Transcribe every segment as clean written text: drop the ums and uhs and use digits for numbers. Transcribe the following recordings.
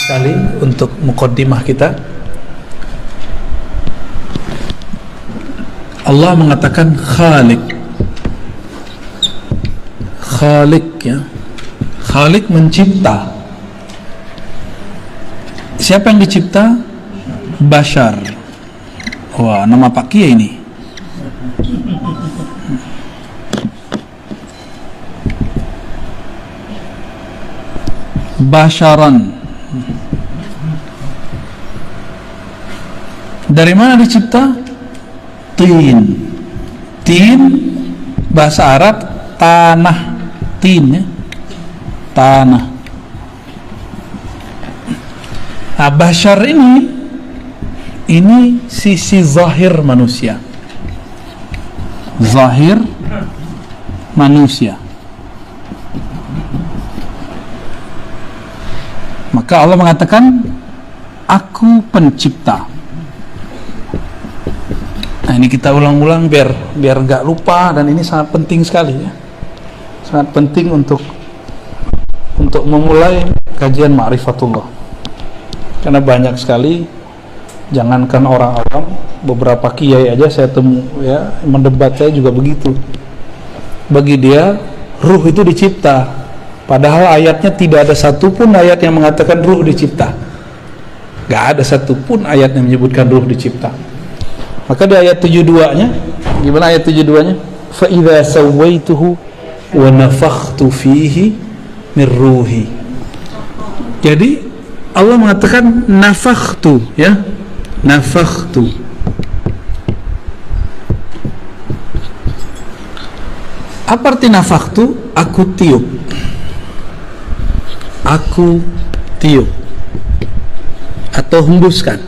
sekali untuk muqaddimah kita. Allah mengatakan Khaliq. Khaliq, ya. Khaliq mencipta. Siapa yang dicipta? Bashar. Wah, nama Pak Kiai ini. Basharan. Dari mana dicipta? Tin. Tin bahasa Arab tanah. Tin, ya. Tanah. Nah, bashar ini sisi zahir manusia. Zahir manusia. Maka Allah mengatakan, aku pencipta. Nah, ini kita ulang-ulang biar nggak lupa, dan ini sangat penting sekali, ya. Sangat penting untuk memulai kajian ma'rifatullah. Karena banyak sekali, jangankan orang awam, beberapa kiai aja saya temu, ya, mendebat saya juga begitu. Bagi dia ruh itu dicipta, padahal ayatnya tidak ada satupun ayat yang mengatakan ruh dicipta. Gak ada satupun ayat yang menyebutkan ruh dicipta. Maka di ayat 72-nya, gimana ayat 72-nya? Fa idza sawaituhu wa nafakhtu fihi min ruhi. Jadi Allah mengatakan nafakhtu, ya. Nafakhtu. Apa arti nafakhtu? Aku tiup. Aku tiup atau hembuskan.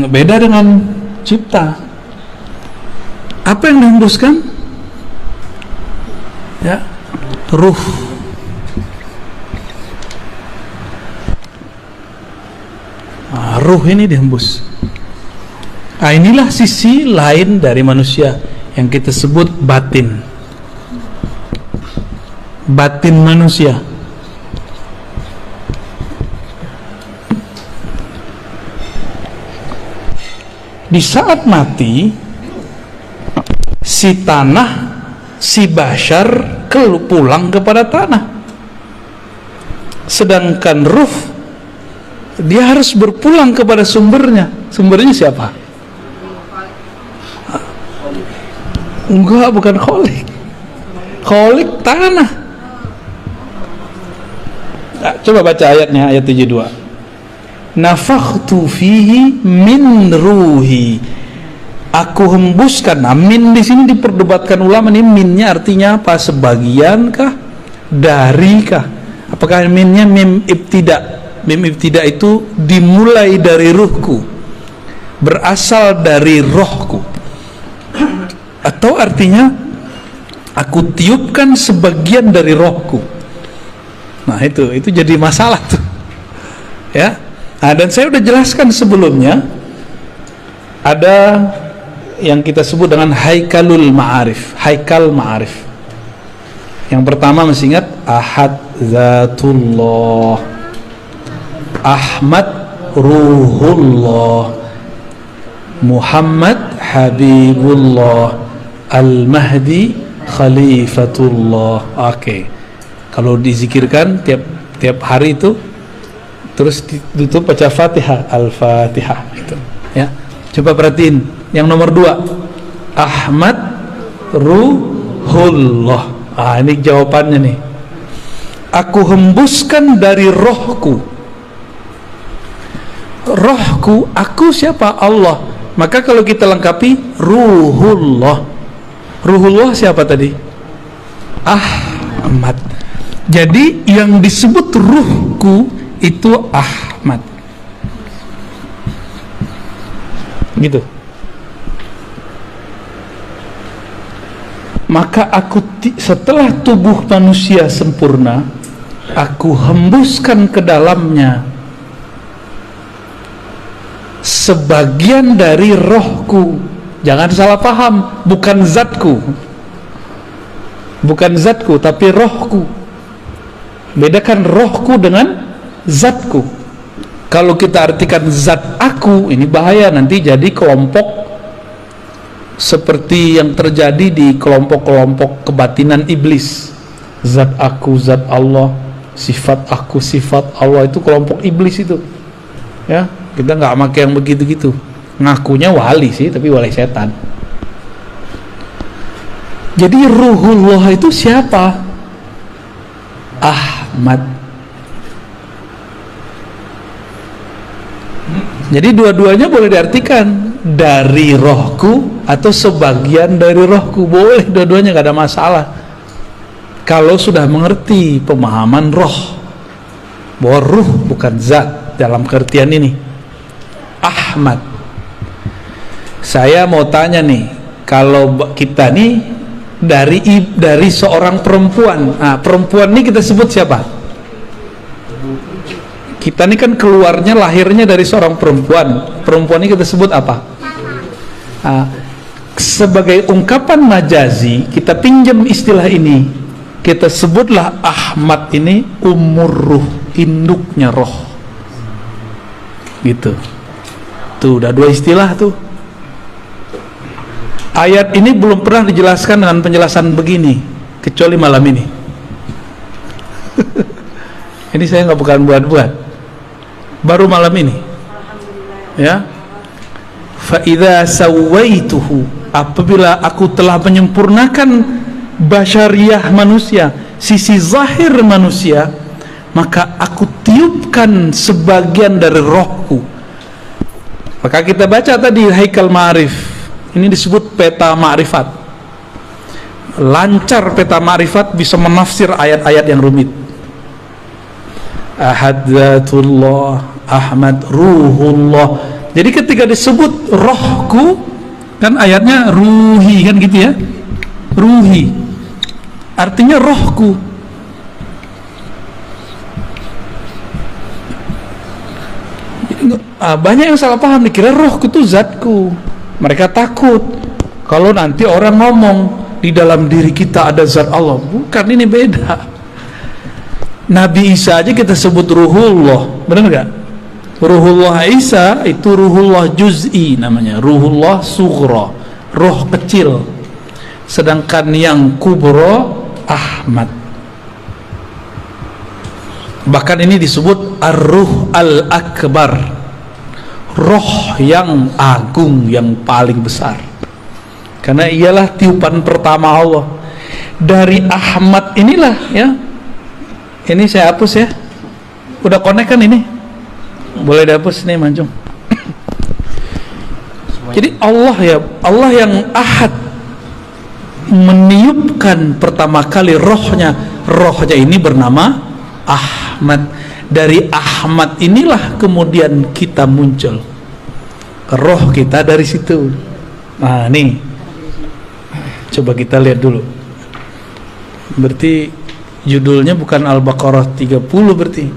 Beda dengan cipta. Apa yang dihembuskan? Ya, ruh. Ruh ini dihembus. Nah, inilah sisi lain dari manusia yang kita sebut batin. Batin manusia. Di saat mati, si tanah, si bashar pulang kepada tanah. Sedangkan ruh, dia harus berpulang kepada sumbernya. Sumbernya siapa? Enggak, bukan Khalik. Khalik tanah. Nah, coba baca ayatnya, ayat 72. Nafakhtu fihi min ruhi. Aku hembuskan. Nah, min di sini diperdebatkan ulama, ini minnya artinya apa? Sebagian kah? Dari kah? Apakah minnya mim ibtida? Mim ibtida itu dimulai dari ruhku, berasal dari rohku, atau artinya aku tiupkan sebagian dari rohku. Nah, itu jadi masalah tuh, ya. Nah, dan saya udah jelaskan sebelumnya, ada yang kita sebut dengan haikalul ma'arif, haikal ma'arif. Yang pertama masih ingat, Ahad Zatullah, Ahmad Ruhullah, Muhammad Habibullah, Al-Mahdi Khalifatullah. Oke. Kalau dizikirkan tiap hari itu, terus ditutup baca Fatihah, Al-Fatihah gitu, ya. Coba perhatiin yang nomor 2, Ahmad Ruhullah. Ini jawabannya nih. Aku hembuskan dari rohku. Rohku, aku siapa? Allah. Maka kalau kita lengkapi, Ruhullah. Ruhullah siapa tadi? Ahmad. Jadi yang disebut ruhku itu Ahmad. Gitu. Maka aku setelah tubuh manusia sempurna, aku hembuskan ke dalamnya sebagian dari rohku. Jangan salah paham, bukan zatku. Bukan zatku, tapi rohku. Bedakan rohku dengan zatku. Kalau kita artikan zat aku, ini bahaya, nanti jadi kelompok seperti yang terjadi di kelompok-kelompok kebatinan iblis. Zat aku, zat Allah, sifat aku, sifat Allah, itu kelompok iblis itu. Ya, kita nggak pakai yang begitu-gitu. Ngakunya wali sih, tapi wali setan. Jadi ruhullah itu siapa? Ahmad. Jadi dua-duanya boleh diartikan dari rohku atau sebagian dari rohku, boleh dua-duanya, gak ada masalah kalau sudah mengerti pemahaman roh, bahwa ruh bukan zat dalam pengertian ini. Ahmad. Saya mau tanya nih, kalau kita nih dari seorang perempuan, perempuan ini kita sebut siapa? Kita ini kan keluarnya, lahirnya dari seorang perempuan. Perempuan ini kita sebut apa? Sebagai ungkapan majazi, kita pinjam istilah ini, kita sebutlah Ahmad ini umur ruh, induknya roh. Gitu. Tuh, udah dua istilah tuh. Ayat ini belum pernah dijelaskan dengan penjelasan begini, kecuali malam ini. Ini saya nggak bukan buat-buat, baru malam ini. Ya, fa idza sawaituhu, apabila aku telah menyempurnakan basyariah manusia, sisi zahir manusia, maka aku tiupkan sebagian dari rohku. Maka kita baca tadi Haikal Ma'arif, ini disebut peta ma'rifat. Lancar peta ma'rifat, bisa menafsir ayat-ayat yang rumit. Ahad Zatullah, Ahmad Ruhullah. Jadi ketika disebut rohku, kan ayatnya ruhi, kan gitu ya, ruhi artinya rohku. Banyak yang salah paham, dikira rohku itu zatku. Mereka takut kalau nanti orang ngomong di dalam diri kita ada zat Allah. Bukan, ini beda. Nabi Isa aja kita sebut ruhullah, benar nggak? Ruhullah Isa itu ruhullah juz'i namanya, ruhullah sughra, roh kecil. Sedangkan yang kubro Ahmad. Bahkan ini disebut ar-ruh al-akbar, roh yang agung, yang paling besar, karena ialah tiupan pertama Allah. Dari Ahmad inilah ya. Ini saya hapus ya. Udah connect kan ini? Boleh dihapus nih Manjung. Jadi Allah ya, Allah yang ahad meniupkan pertama kali rohnya. Rohnya ini bernama Ahmad. Dari Ahmad inilah kemudian kita muncul. Roh kita dari situ. Nah nih, coba kita lihat dulu. Berarti judulnya bukan Al-Baqarah 30, berarti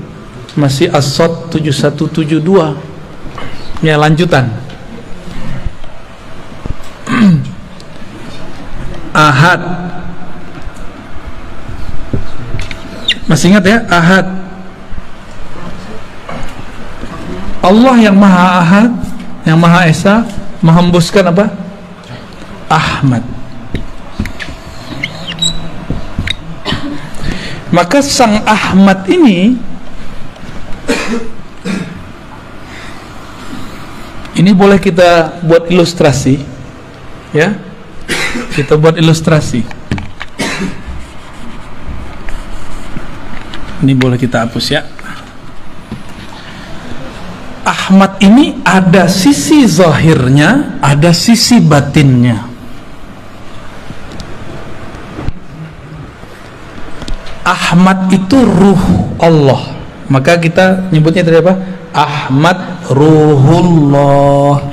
masih As-Sod 7172. Ya, lanjutan. Ahad. Masih ingat ya, Ahad. Allah yang Maha Ahad, yang Maha Esa, menghembuskan apa? Ahmad. Maka sang Ahmad ini boleh kita buat ilustrasi ya, kita buat ilustrasi. Ini boleh kita hapus ya. Ahmad ini ada sisi zahirnya, ada sisi batinnya. Ahmad itu ruh Allah, maka kita nyebutnya tadi apa? Ahmad Ruhullah.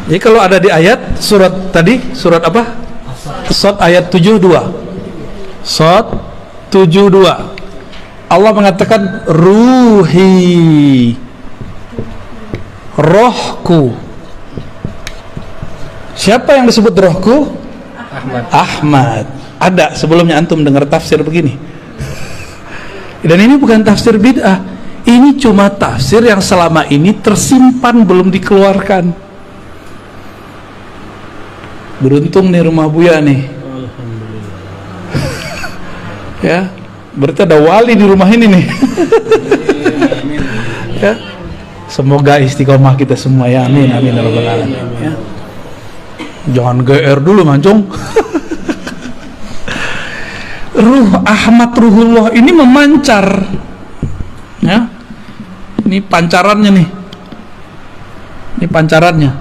Jadi kalau ada di ayat surat tadi, surat apa? Sod ayat 72. Sod 72. Allah mengatakan ruhi, rohku. Siapa yang disebut rohku? Ahmad. Ahmad. Ada sebelumnya antum dengar tafsir begini. Dan ini bukan tafsir bid'ah. Ini cuma tafsir yang selama ini tersimpan belum dikeluarkan. Beruntung nih rumah Buya nih. Ya, berarti ada wali di rumah ini nih. Ya. Semoga istiqomah kita semua ya. Amin amin ya rabbal alamin. Ya. Jangan GR dulu mancung. Ruh Ahmad Ruhullah ini memancar. Ya. Ini pancarannya nih. Ini pancarannya.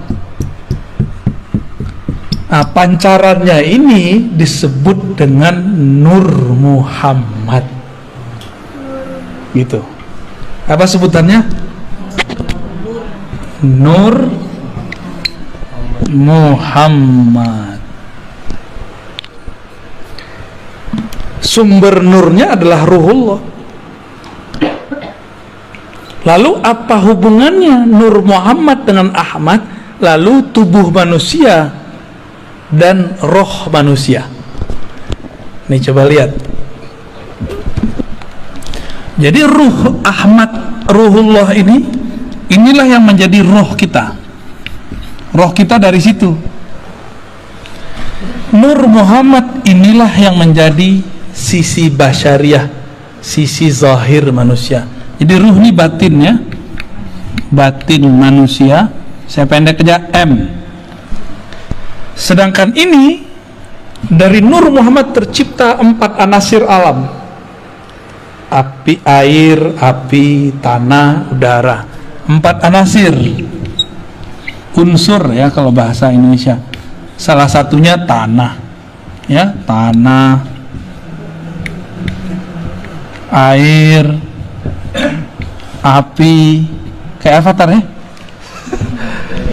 Nah, pancarannya ini disebut dengan Nur Muhammad. Gitu. Apa sebutannya? Nur Muhammad. Sumber nurnya adalah Ruhullah. Lalu apa hubungannya Nur Muhammad dengan Ahmad? Lalu tubuh manusia dan roh manusia. Nih coba lihat. Jadi ruh Ahmad Ruhullah ini, inilah yang menjadi roh kita. Roh kita dari situ. Nur Muhammad inilah yang menjadi sisi basyariah, sisi zahir manusia. Jadi ruh ini batin ya, batin manusia. Saya pendek aja M. Sedangkan ini dari Nur Muhammad tercipta 4 anasir alam: api, air, api, tanah, udara. 4 anasir unsur ya kalau bahasa Indonesia. Salah satunya tanah, ya, tanah, air, api, kayak Avatar ya.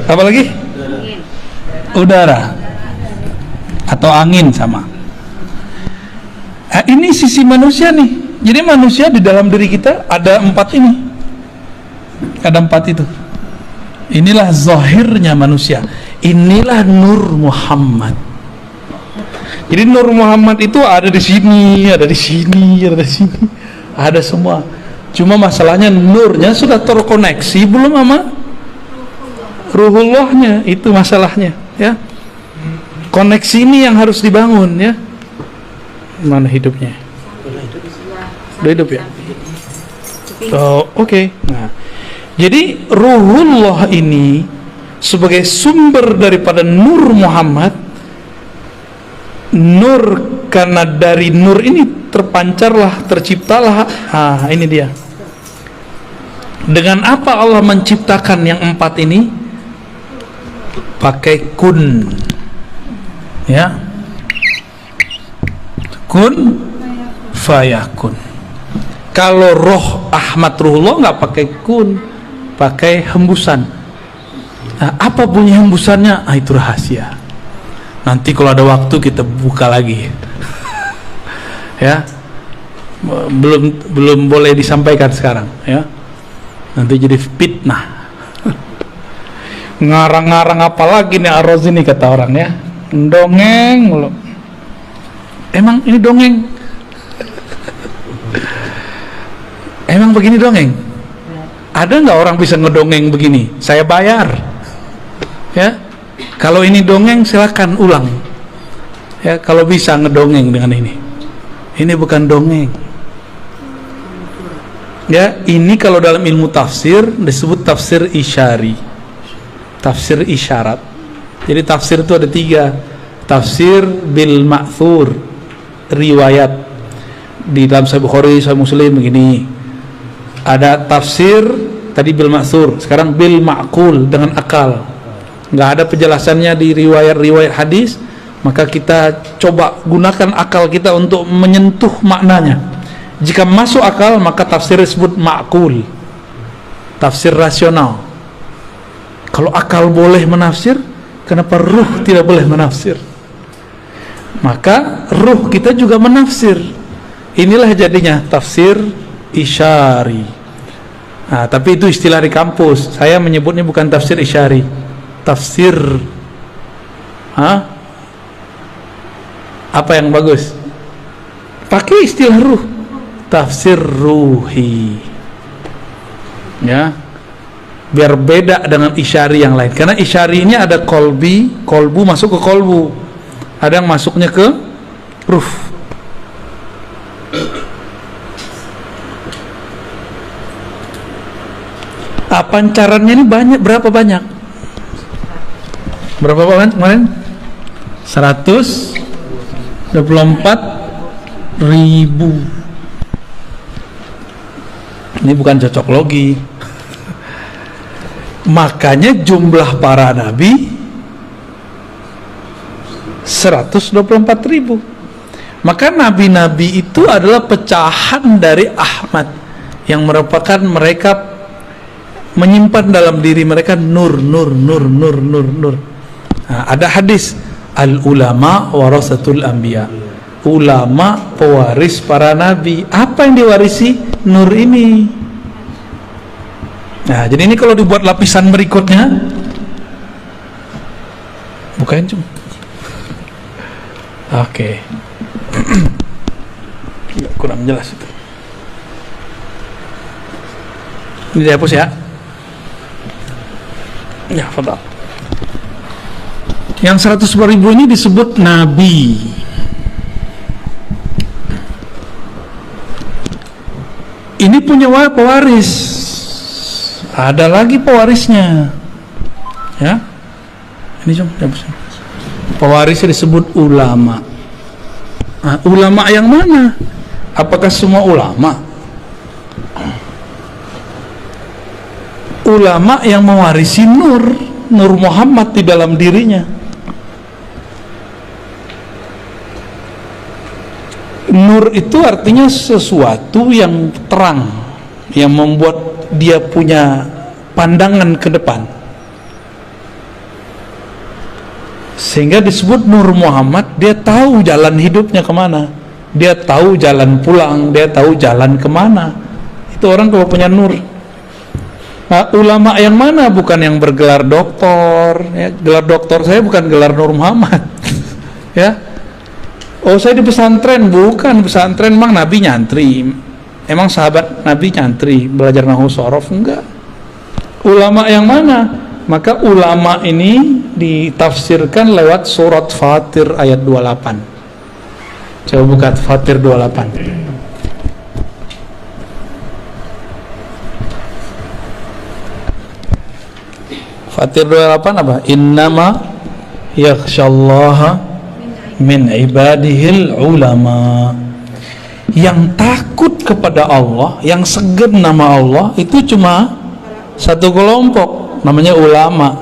Apa lagi? Udara atau angin sama. Nah, ini sisi manusia nih. Jadi manusia di dalam diri kita ada 4 ini. Ada 4 itu. Inilah zahirnya manusia. Inilah Nur Muhammad. Jadi Nur Muhammad itu ada di sini, ada di sini, ada di sini, ada semua. Cuma masalahnya nurnya sudah terkoneksi belum sama Ruhullahnya, itu masalahnya, ya. Koneksi ini yang harus dibangun, ya. Mana hidupnya? Udah hidup ya? Oh, oke. Nah, jadi Ruhullah ini sebagai sumber daripada Nur Muhammad. Nur, karena dari nur ini terpancarlah, terciptalah. Ini dia. Dengan apa Allah menciptakan yang 4 ini? Pakai kun, ya. Kun fayakun. Kalau roh Ahmad Ruhullah nggak pakai kun, pakai hembusan. Nah, apa bunyi hembusannya? Itu rahasia. Nanti kalau ada waktu kita buka lagi. Ya. Belum boleh disampaikan sekarang, ya. Nanti jadi fitnah. Ngarang-ngarang apa lagi nih Ar-Razi ini, kata orang, ya. Dongeng mulu. Emang ini dongeng? Emang begini dongeng? Ada nggak orang bisa ngedongeng begini? Saya bayar, ya. Kalau ini dongeng silakan ulang, ya. Kalau bisa ngedongeng dengan ini. Ini bukan dongeng, ya. Ini kalau dalam ilmu tafsir disebut tafsir isyari, tafsir isyarat. Jadi tafsir itu ada 3. Tafsir bil ma'thur, riwayat di dalam Sahih Bukhari, Sahih Muslim begini. Ada tafsir tadi bil ma'thur, sekarang bil ma'qul, dengan akal. Nggak ada penjelasannya di riwayat-riwayat hadis, maka kita coba gunakan akal kita untuk menyentuh maknanya. Jika masuk akal, maka tafsir disebut ma'qul, tafsir rasional. Kalau akal boleh menafsir, kenapa ruh tidak boleh menafsir? Maka ruh kita juga menafsir. Inilah jadinya tafsir isyari. Nah, tapi itu istilah di kampus. Saya menyebutnya bukan tafsir isyari, tafsir Hah? Apa yang bagus? Pakai istilah ruh, tafsir ruhi, ya, biar beda dengan isyari yang lain. Karena isyari ini ada kolbu masuk ke kolbu, ada yang masuknya ke ruh. Pancarannya ini banyak. Berapa banyak kemarin? 124.000. Ini bukan cocok logi. Makanya jumlah para nabi 124.000. Maka nabi-nabi itu adalah pecahan dari Ahmad, yang merupakan mereka menyimpan dalam diri mereka nur. Nah, ada hadis, al ulama warasatul anbiya, ulama pewaris para nabi. Apa yang diwarisi? Nur ini. Nah, jadi ini kalau dibuat lapisan berikutnya, bukain cuma. Oke. Kurang jelas itu. Ini dihapus ya. Ya, fadal. Yang 100.000 ini disebut nabi. Ini punya pewaris. Ada lagi pewarisnya. Ya. Ini cuma dihapus. Pewarisnya disebut ulama. Nah, ulama yang mana? Apakah semua ulama? Ulama yang mewarisi nur Muhammad di dalam dirinya. Nur itu artinya sesuatu yang terang, yang membuat dia punya pandangan ke depan, sehingga disebut Nur Muhammad. Dia tahu jalan hidupnya kemana, dia tahu jalan pulang, dia tahu jalan kemana. Itu orang kalau punya nur. Nah, ulama yang mana? Bukan yang bergelar doktor, ya. Gelar doktor saya bukan gelar Nur Muhammad. Ya. Oh, saya di pesantren. Bukan pesantren, emang Nabi nyantri, emang sahabat Nabi nyantri belajar nahwu shorof? Enggak. Ulama yang mana? Maka ulama ini ditafsirkan lewat surat Fatir ayat 28. Coba buka Fatir 28. Fatir 28 apa? Innama yakhsyallaha min ibadihil ulama. Yang takut kepada Allah, yang segan nama Allah, itu cuma satu kelompok, namanya ulama.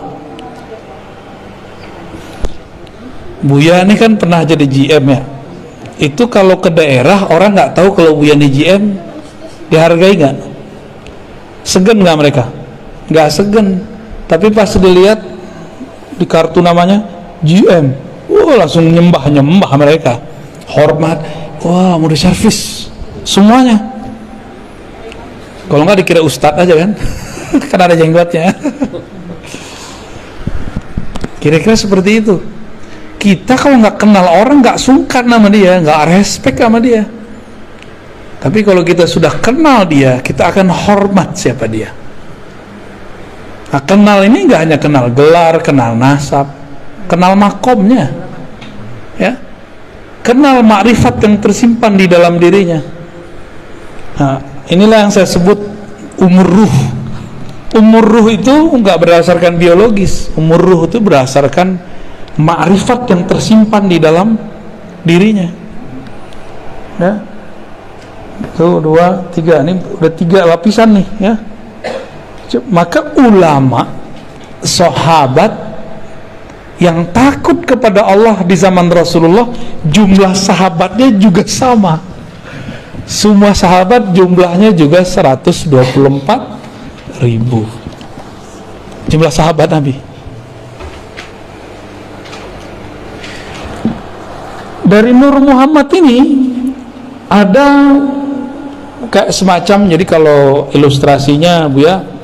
Buya ini kan pernah jadi GM ya. Itu kalau ke daerah orang nggak tahu kalau Buya ini GM, dihargai nggak? Segan nggak mereka? Nggak segan. Tapi pas dilihat di kartu namanya GM, wah langsung nyembah mereka, hormat, wah mau diservis semuanya. Kalau nggak dikira ustadz aja kan, kan ada jenggotnya. Kira-kira seperti itu. Kita kalau nggak kenal orang nggak sungkan sama dia, nggak respect sama dia. Tapi kalau kita sudah kenal dia, kita akan hormat siapa dia. Nah, kenal ini nggak hanya kenal gelar, kenal nasab, kenal makomnya, ya, kenal makrifat yang tersimpan di dalam dirinya. Nah, inilah yang saya sebut umur ruh. Umur ruh itu nggak berdasarkan biologis. Umur ruh itu berdasarkan makrifat yang tersimpan di dalam dirinya. Ya, tuh 2, 3, ini udah 3 lapisan nih, ya. Maka ulama, sahabat yang takut kepada Allah di zaman Rasulullah, jumlah sahabatnya juga sama. Semua sahabat jumlahnya juga 124.000. Jumlah sahabat Nabi. Dari Nur Muhammad ini ada kayak semacam, jadi kalau ilustrasinya Bu ya,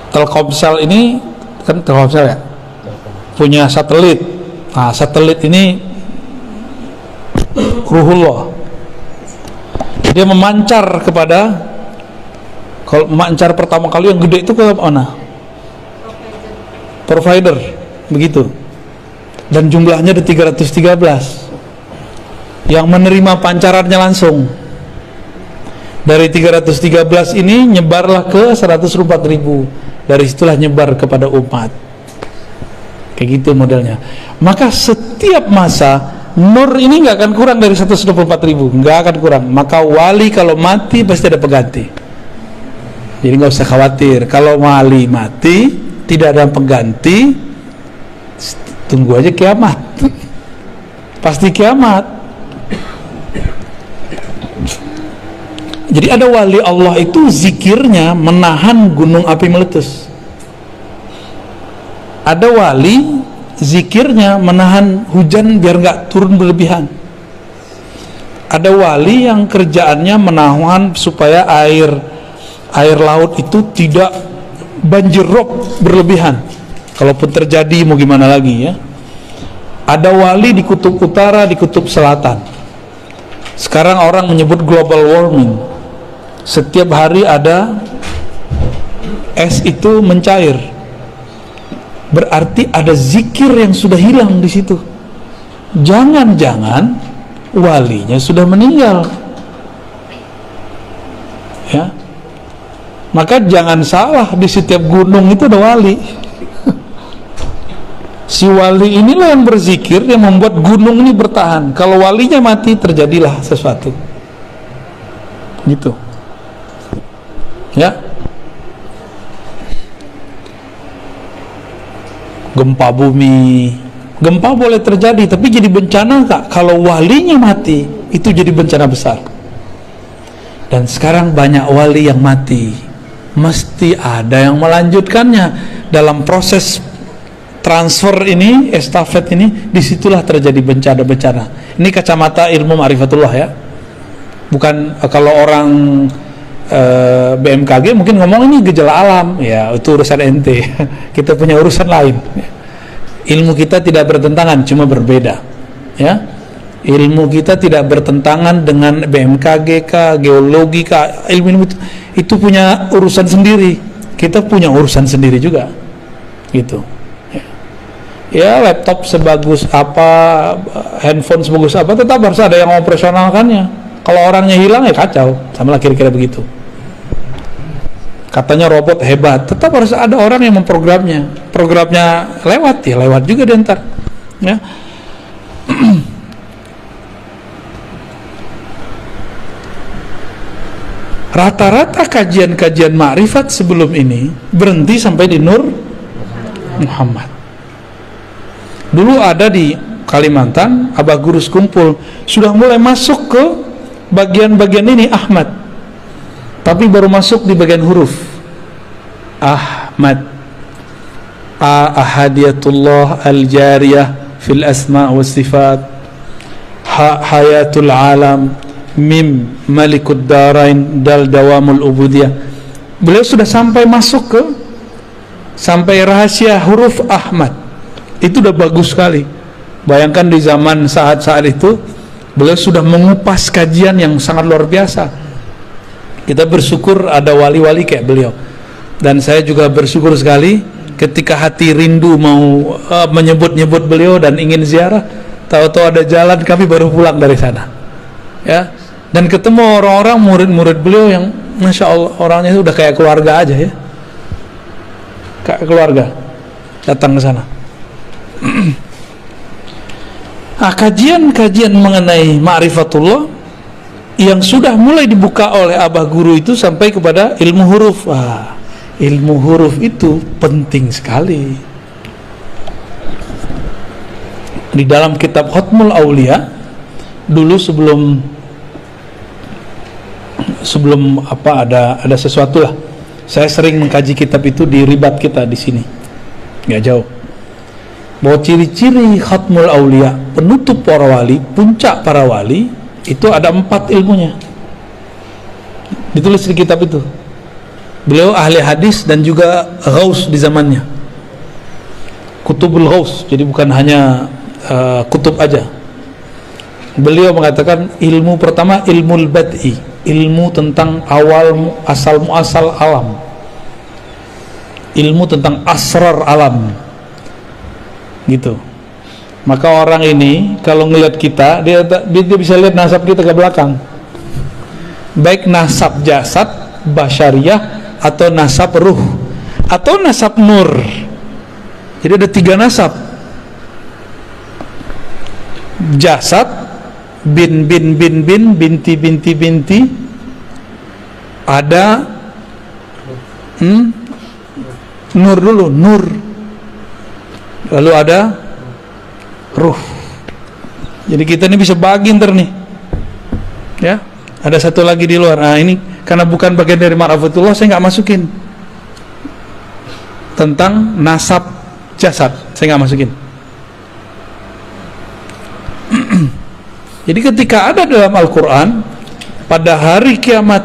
Telkomsel ini kan Telkomsel ya, punya satelit. Nah, satelit ini ruhullah. Dia memancar kepada, kalau memancar pertama kali yang gede itu ke mana? Provider, begitu. Dan jumlahnya ada 313 yang menerima pancarannya langsung. Dari 313 ini nyebarlah ke 104.000. Dari situlah nyebar kepada umat. Kayak gitu modelnya. Maka setiap masa nur ini nggak akan kurang dari 124.000, nggak akan kurang. Maka wali kalau mati pasti ada pengganti. Jadi nggak usah khawatir. Kalau wali mati tidak ada pengganti, tunggu aja kiamat. Pasti kiamat. Jadi ada wali Allah itu zikirnya menahan gunung api meletus. Ada wali zikirnya menahan hujan biar nggak turun berlebihan. Ada wali yang kerjaannya menahan supaya air laut itu tidak banjir rob berlebihan. Kalaupun terjadi mau gimana lagi ya. Ada wali di kutub utara, di kutub selatan. Sekarang orang menyebut global warming. Setiap hari ada es itu mencair. Berarti ada zikir yang sudah hilang di situ. Jangan-jangan walinya sudah meninggal. Ya. Maka jangan salah, di setiap gunung itu ada wali. Si wali inilah yang berzikir yang membuat gunung ini bertahan. Kalau walinya mati terjadilah sesuatu. Gitu. Ya. Gempa bumi, gempa boleh terjadi, tapi jadi bencana enggak? Kalau walinya mati, itu jadi bencana besar. Dan sekarang banyak wali yang mati, mesti ada yang melanjutkannya. Dalam proses transfer ini, estafet ini, disitulah terjadi bencana-bencana. Ini kacamata ilmu ma'rifatullah ya. Bukan kalau orang BMKG mungkin ngomong ini gejala alam, ya itu urusan ente. Kita punya urusan lain. Ilmu kita tidak bertentangan, cuma berbeda. Ya, ilmu kita tidak bertentangan dengan BMKG kah, geologi kah, ilmu itu punya urusan sendiri. Kita punya urusan sendiri juga, gitu. Ya laptop sebagus apa, handphone sebagus apa, tetap harus ada yang operasionalkannya. Kalau orangnya hilang ya kacau, sama lah kira-kira begitu. Katanya robot hebat, tetap harus ada orang yang memprogramnya. Programnya lewat ya, lewat juga dia ntar. Ya. Rata-rata kajian-kajian ma'rifat sebelum ini berhenti sampai di Nur Muhammad. Dulu ada di Kalimantan, Abah Guru Sekumpul sudah mulai masuk ke bagian-bagian ini Ahmad, tapi baru masuk di bagian huruf Ahmad. Ahadiyatullah al-jariyah fil asma wa sifat, hayatul alam, mim malikud darain, dal dawamul ubudiyah. Beliau sudah sampai masuk ke sampai rahasia huruf Ahmad. Itu udah bagus sekali. Bayangkan di zaman saat-saat itu beliau sudah mengupas kajian yang sangat luar biasa. Kita bersyukur ada wali-wali kayak beliau. Dan saya juga bersyukur sekali ketika hati rindu mau menyebut-nyebut beliau dan ingin ziarah, tahu-tahu ada jalan, kami baru pulang dari sana. Ya. Dan ketemu orang-orang murid-murid beliau yang Masya Allah orangnya itu udah kayak keluarga aja ya. Kayak keluarga datang ke sana. Nah, kajian-kajian mengenai ma'rifatullah yang sudah mulai dibuka oleh Abah Guru itu sampai kepada ilmu huruf. Ilmu huruf itu penting sekali. Di dalam kitab Khatmul Aulia dulu sebelum apa ada sesuatu lah. Saya sering mengkaji kitab itu di ribat kita di sini. Nggak jauh. Bahwa ciri-ciri Khatmul Aulia, penutup para wali, puncak para wali, itu ada 4 ilmunya. Ditulis di kitab itu. Beliau ahli hadis dan juga ghaus di zamannya. Kutubul Ghaus, jadi bukan hanya kutub aja. Beliau mengatakan ilmu pertama ilmul bad'i, ilmu tentang awal asal muasal alam, ilmu tentang asrar alam, gitu. Maka orang ini kalau ngelihat kita, dia bisa lihat nasab kita ke belakang, baik nasab jasad basyariah atau nasab ruh atau nasab nur. Jadi ada 3 nasab: jasad, bin binti binti, ada nur dulu, nur, lalu ada ruh. Jadi kita ini bisa bagi ntar nih, ya. Ada satu lagi di luar. Nah, ini karena bukan bagian dari ma'rifatullah, saya nggak masukin tentang nasab jasad, saya nggak masukin. Jadi ketika ada dalam Al-Quran, pada hari kiamat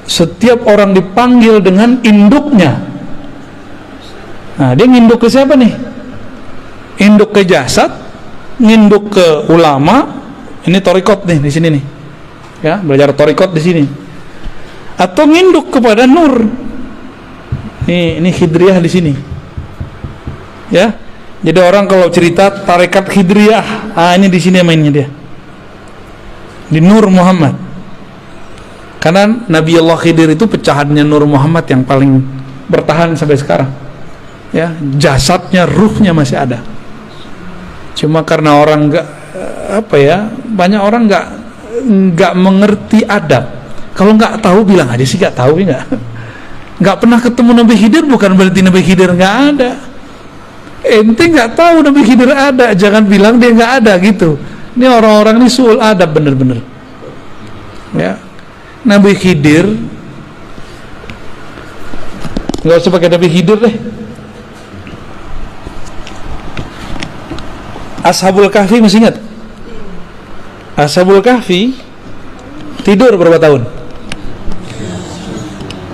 setiap orang dipanggil dengan induknya. Nah, dia nginduk ke siapa nih? Induk ke jasad, nginduk ke ulama. Ini torikot nih di sini nih, ya, belajar torikot di sini. Atau nginduk kepada nur. Ini Khidriyah di sini, ya. Jadi orang kalau cerita tarekat Khidriyah, ini di sini mainnya dia, di Nur Muhammad. Karena Nabi Allah Khidir itu pecahannya Nur Muhammad yang paling bertahan sampai sekarang, ya. Jasadnya, ruhnya masih ada. Cuma karena orang banyak orang nggak mengerti adab. Kalau nggak tahu bilang aja sih nggak tahu, ya nggak pernah ketemu Nabi Khidir bukan berarti Nabi Khidir nggak ada. Ente nggak tahu Nabi Khidir ada, jangan bilang dia nggak ada gitu. Ini orang-orang ini suul adab bener-bener, ya. Nabi Khidir nggak usah pakai Nabi Khidir deh. Ashabul Kahfi masih ingat? Ashabul Kahfi tidur berapa tahun?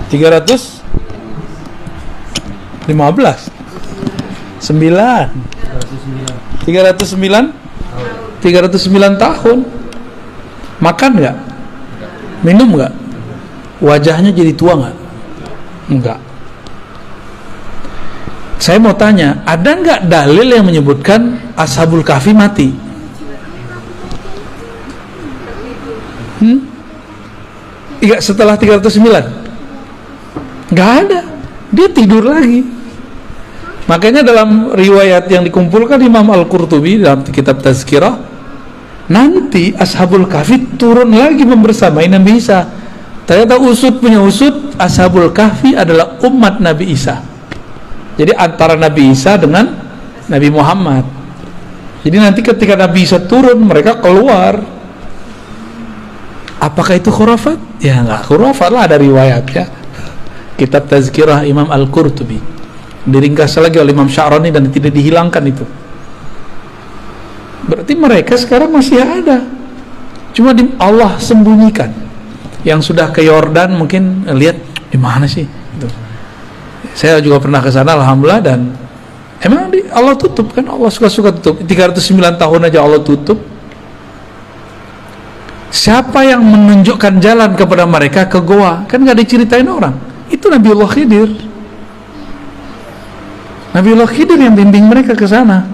315 309 tahun. Makan nggak? Minum nggak? Wajahnya jadi tua nggak? Enggak. Saya mau tanya, ada nggak dalil yang menyebutkan Ashabul Kahfi mati? Iya, setelah 309 nggak ada, dia tidur lagi. Makanya dalam riwayat yang dikumpulkan Imam Al-Qurtubi dalam kitab Tazkirah, nanti Ashabul Kahfi turun lagi membersamai Nabi Isa. Ternyata usut punya usut, Ashabul Kahfi adalah umat Nabi Isa. Jadi antara Nabi Isa dengan Nabi Muhammad. Jadi nanti ketika Nabi Isa turun, mereka keluar. Apakah itu khurafat? Ya nggak khurafat lah, ada riwayatnya. Kitab Tazkirah Imam Al-Qurtubi, diringkas lagi oleh Imam Sya'rani dan tidak dihilangkan itu. Berarti mereka sekarang masih ada, cuma Allah sembunyikan. Yang sudah ke Yordan mungkin lihat di mana sih itu. Saya juga pernah ke sana alhamdulillah, dan emang Allah tutup kan, Allah suka-suka tutup. 309 tahun aja Allah tutup. Siapa yang menunjukkan jalan kepada mereka ke goa? Kan nggak diceritain orang. Itu Nabiullah Khidir. Nabiullah Khidir yang bimbing mereka ke sana.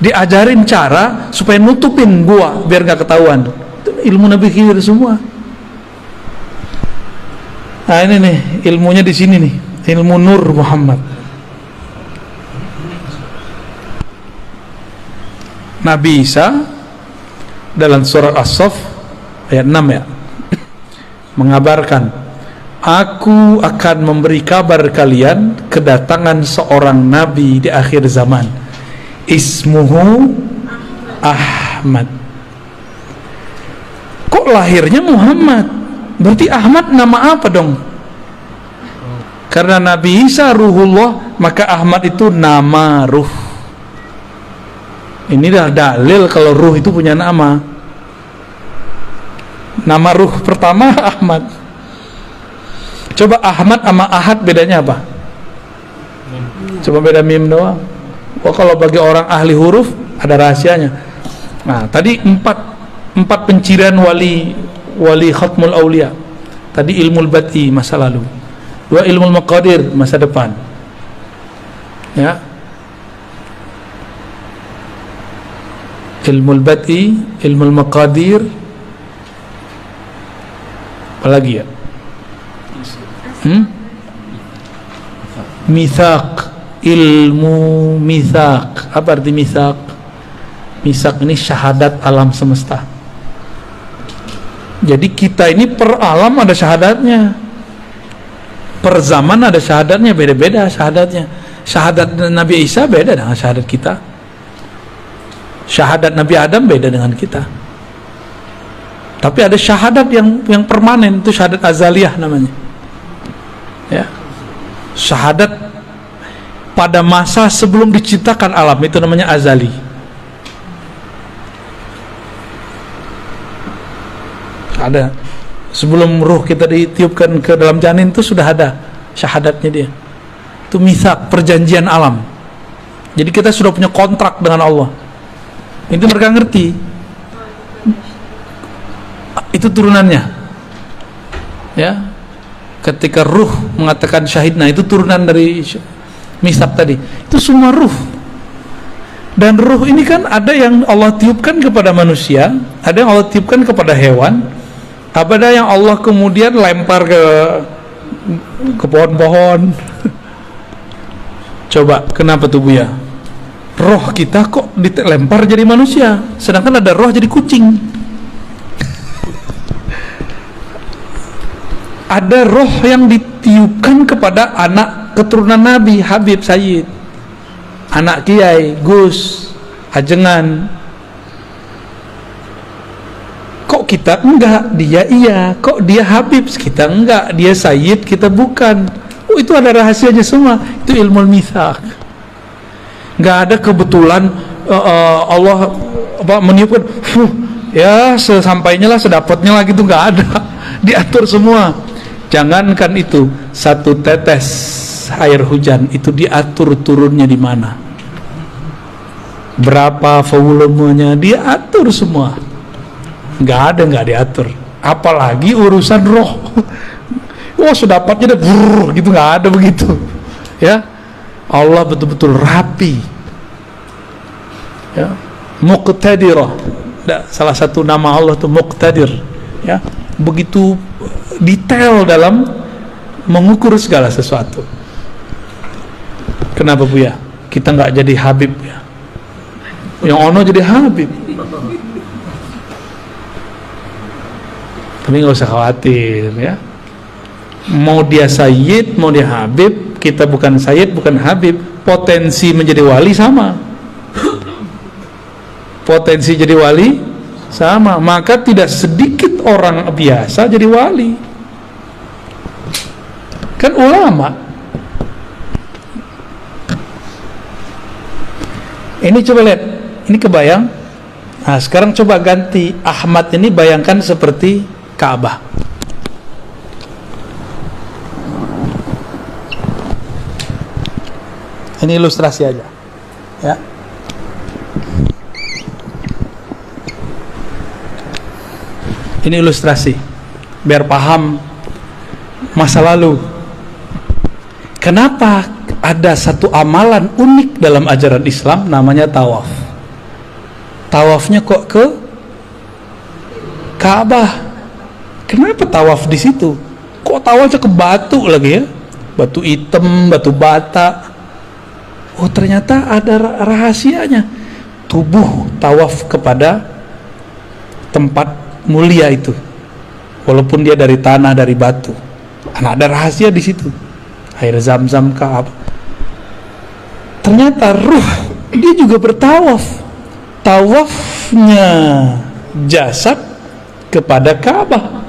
Diajarin cara supaya nutupin gua biar nggak ketahuan. Itu ilmu Nabi Khidir semua. Nah ini nih ilmunya di sini nih, ilmu Nur Muhammad. Nabi Isa dalam surat As-Saff ayat 6 ya, mengabarkan, aku akan memberi kabar kalian kedatangan seorang nabi di akhir zaman, ismuhu Ahmad. Kok lahirnya Muhammad? Berarti Ahmad nama apa dong? Karena Nabi Isa ruhullah, maka Ahmad itu nama ruh. Ini dah dalil kalau ruh itu punya nama. Nama ruh pertama Ahmad. Coba Ahmad sama Ahad bedanya apa? Coba beda mim doang. Oh, kalau bagi orang ahli huruf ada rahasianya. Nah, tadi empat pencirian wali khatmul aulia. Tadi ilmul bati masa lalu, 2 ilmul maqadir masa depan. Ya. Ilmul bati, ilmul maqadir, apalagi ya? Mitsaq, ilmu mitsaq. Apa arti mitsaq? Mitsaq ini syahadat alam semesta. Jadi kita ini per alam ada syahadatnya, per zaman ada syahadatnya, beda-beda syahadatnya. Syahadat Nabi Isa beda dengan syahadat kita. Syahadat Nabi Adam beda dengan kita. Tapi ada syahadat yang permanen, itu syahadat azaliyah namanya. Ya. Syahadat pada masa sebelum diciptakan alam, itu namanya azali. Ada sebelum ruh kita ditiupkan ke dalam janin itu sudah ada syahadatnya dia. Itu mitsaq, perjanjian alam. Jadi kita sudah punya kontrak dengan Allah. Itu mereka ngerti. Itu turunannya. Ya. Ketika ruh mengatakan syahidna, itu turunan dari mitsaq tadi. Itu semua ruh. Dan ruh ini kan ada yang Allah tiupkan kepada manusia, ada yang Allah tiupkan kepada hewan, ada yang Allah kemudian lempar ke pohon-pohon. Coba kenapa tuh Buya? Roh kita kok dilempar jadi manusia, sedangkan ada roh jadi kucing. Ada roh yang ditiupkan kepada anak keturunan Nabi, Habib Sayyid, anak Kiai, Gus, Ajengan. Kok kita enggak, dia iya. Kok dia Habib, kita enggak. Dia Sayyid, kita bukan. Oh, itu ada rahasianya semua. Itu ilmu mitsaq. Enggak ada kebetulan Allah meniupkan, ya sesampainya lah, sedapatnya lah gitu, enggak ada. Diatur semua. Jangankan itu, satu tetes air hujan itu diatur turunnya di mana, berapa volumenya, diatur semua. Nggak diatur. Apalagi urusan roh. Wah, sedapatnya udah gitu, nggak ada begitu. Ya, Allah betul-betul rapi. Ya, muqtadirah. Salah satu nama Allah itu muqtadir. Ya, begitu detail dalam mengukur segala sesuatu. Kenapa Buya? Kita nggak jadi Habib ya? Yang ono jadi Habib. Tapi nggak usah khawatir ya. Mau dia Sayyid, mau dia Habib, kita bukan Sayyid, bukan Habib, potensi menjadi wali sama. Potensi jadi wali sama. Maka tidak sedikit orang biasa jadi wali. Kan ulama. Ini coba lihat, ini kebayang. Nah, sekarang coba ganti Ahmad ini, bayangkan seperti Ka'bah. Ini ilustrasi aja, ya. Ini ilustrasi biar paham masa lalu. Kenapa ada satu amalan unik dalam ajaran Islam namanya tawaf? Tawafnya kok ke Ka'bah? Kenapa tawaf di situ? Kok tawafnya ke batu lagi ya? Batu hitam, batu bata. Oh, ternyata ada rahasianya. Tubuh tawaf kepada tempat mulia itu, walaupun dia dari tanah, dari batu. Nah, ada rahasia di situ. Air Zam-Zam Ka'bah. Ternyata ruh dia juga bertawaf. Tawafnya jasad kepada Ka'bah.